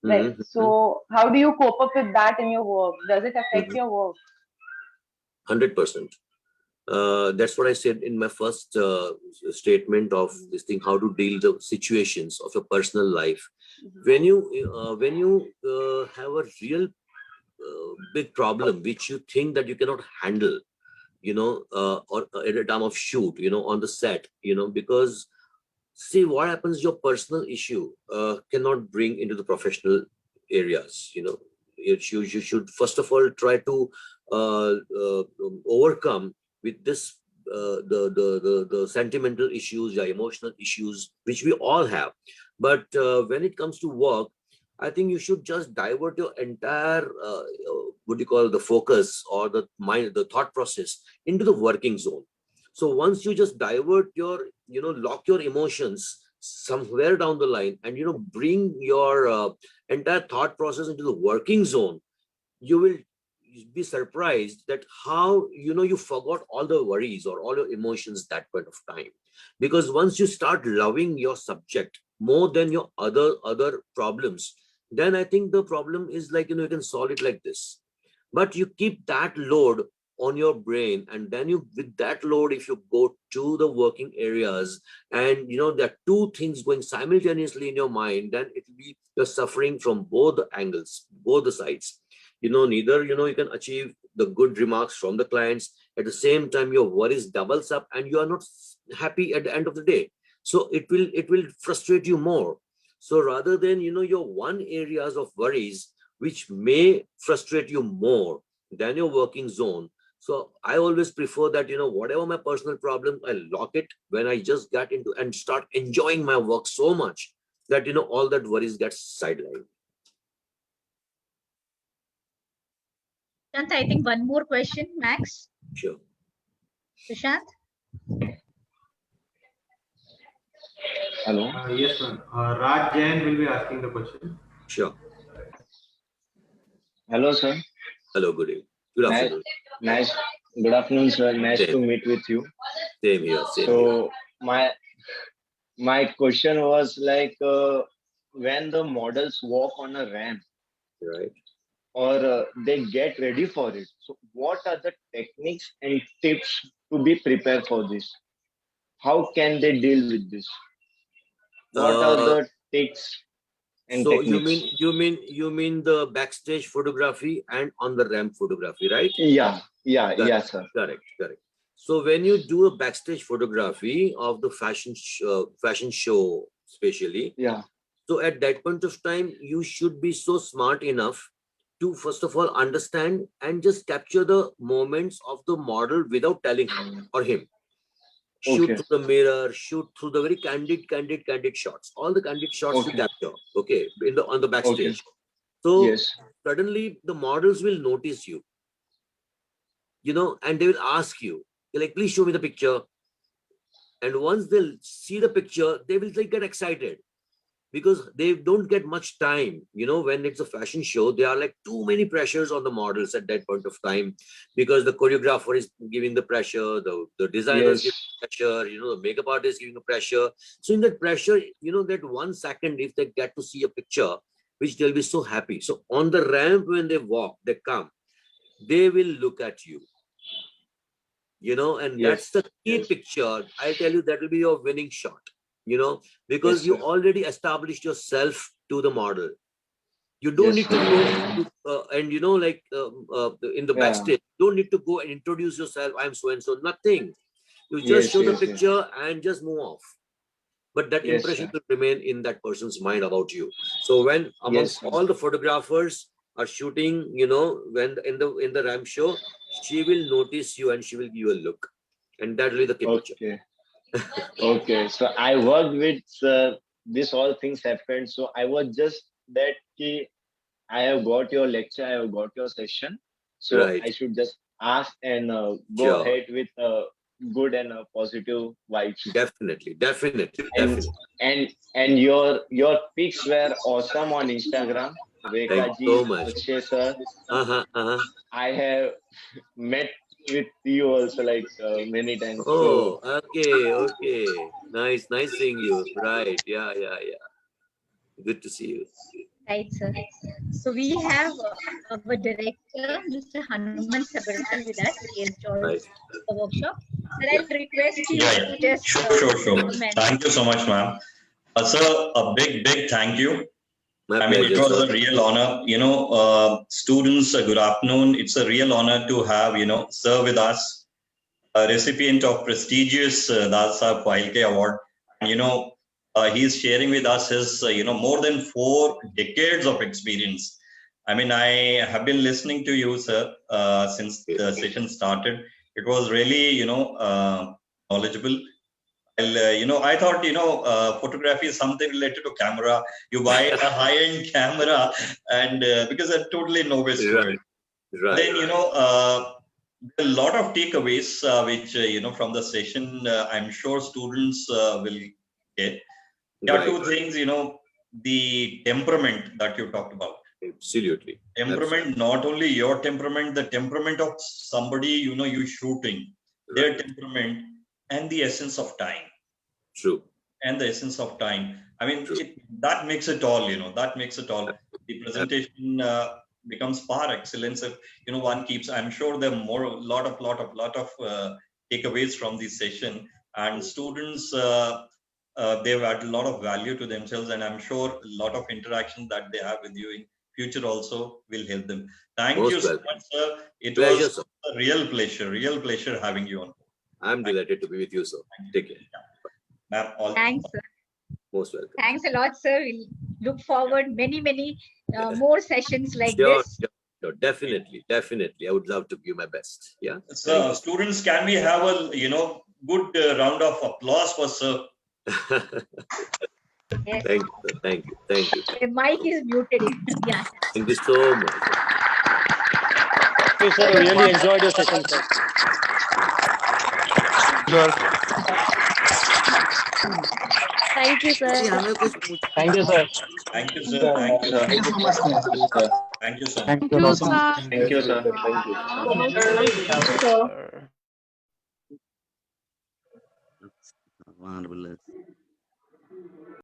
right? Mhm, So how do you cope up with that in your work? Does it affect mhm. your work? 100%. That's what I said in my first statement of this thing: how to deal the situations of your personal life. When you have a real big problem which you think that you cannot handle, or at a time of shoot, on the set, because see what happens, your personal issue cannot bring into the professional areas. You should first of all try to overcome with this the sentimental issues, the emotional issues which we all have. But when it comes to work, I think you should just divert your entire what do you call, the focus or the mind, the thought process into the working zone. So once you just divert your, lock your emotions somewhere down the line, and bring your entire thought process into the working zone, you will be surprised that how you forgot all the worries or all your emotions that point of time. Because once you start loving your subject more than your other problems, then I think the problem is like, you can solve it like this. But you keep that load on your brain, and then you, with that load, if you go to the working areas, and there are two things going simultaneously in your mind, then it will be, you're suffering from both the angles, both the sides. Neither you can achieve the good remarks from the clients, at the same time your worries doubles up, and you are not happy at the end of the day. So it will frustrate you more. So rather than your one areas of worries which may frustrate you more than your working zone, so I always prefer that whatever my personal problem, I lock it when I just get into and start enjoying my work so much that all that worries get sidelined. Sushant, I think one more question, Max. Sure. Sushant? Hello. Yes, ma'am. Raj Jain will be asking the question. Sure. Hello, sir. Hello, good evening. Good afternoon. Nice. Good afternoon, sir. Nice Same. to meet with you. Same here. Same So my question was like, when the models walk on a ramp, here. Right. or they get ready for it, so what are the techniques and tips to be prepared for this? How can they deal with this? What are the tricks and So techniques? you mean the backstage photography and on the ramp photography, right? Yeah, Correct, sir. correct. So when you do a backstage photography of the fashion show, especially, Yeah. so at that point of time, you should be so smart enough to first of all understand and just capture the moments of the model without telling her or him. Shoot Okay. through the mirror, shoot through the very candid shots. All the candid shots you Okay. capture, okay, on the Okay. backstage. So Yes. suddenly the models will notice you, and they will ask you, they're like, please show me the picture. And once they'll see the picture, they will get excited, because they don't get much time. When it's a fashion show, there are like too many pressures on the models at that point of time, because the choreographer is giving the pressure, the designers Yes. giving the pressure, the makeup artist giving the pressure. So in that pressure, that 1 second, if they get to see a picture, which they'll be so happy. So on the ramp, when they walk, they come, they will look at you, and Yes. that's the key Yes. picture. I tell you, that will be your winning shot, because Yes, you sir. already established yourself to the model. You don't Yes, need to sir. go and in the Yeah. backstage, you don't need to go and introduce yourself, I'm so and so, nothing. You just Yes, show the yes, yes. picture and just move off. But that Yes, impression sir. will remain in that person's mind about you. So when Yes, amongst sir. all the photographers are shooting, when in the ramp show, she will notice you and she will give you a look, and that will be the key picture. Okay. Okay. So I worked with this all things happened. So I was just that key. I have got your lecture. I have got your session. So Right. I should just ask and go Sure. ahead with good and positive vibes. Definitely. And your pics were awesome on Instagram. Thank Rekha you so ji, much. Akshay sir. Uh-huh. I have met with you also like many times. Oh, So okay. Nice seeing you. Right. Yeah. Good to see you. Right, sir. So we have our director, Mr. Hanuman Sabharwal, with us. He has joined Right. the workshop. Sir, I'll request you Yeah, to just sure. comment. Thank you so much, ma'am. Sir, a big thank you. My I mean, it pleasure, was sir. a real honor. Students, good afternoon. It's a real honor to have, sir with us, a recipient of prestigious Dadasaheb Phalke Award. And, he's sharing with us his, more than 4 decades of experience. I mean, I have been listening to you, sir, since the session started. It was really, knowledgeable. Well, I thought, photography is something related to camera. You buy a high-end camera, and because I'm totally novice to it. Right. Then, a lot of takeaways, which, from the session, I'm sure students will get. There are 2 things, the temperament that you talked about. Absolutely. Temperament, not only your temperament, the temperament of somebody, you shooting, their temperament, and the essence of time. True. And the essence of time. I mean, that makes it all, that makes it all. The presentation, becomes par excellence if one keeps. I'm sure there are lot of takeaways from this session, and students they've had a lot of value to themselves, and I'm sure a lot of interaction that they have with you in future also will help them. Thank Most you so welcome. much, sir. It Pleasure, was sir. a real pleasure having you on. I'm delighted to be with you, sir. Take care. Ma'am, all Thanks, sir. Most welcome. Thanks a lot, sir. We'll look forward many more sessions like Sure, this. sure. Definitely. I would love to give my best. Yeah. So, students, can we have a good round of applause for sir? Yes. Thank you, sir. Thank you. The mic is muted. Yeah. Thank you so much. Thank you, sir. Really enjoyed your session, sir. Sure. Thank you, sir. Thank you, sir. Thank you, sir. Thank you. Thank you so much, sir. Thank you so much. Thank you, sir. Thank you, sir. Thank you, sir. Marvelous.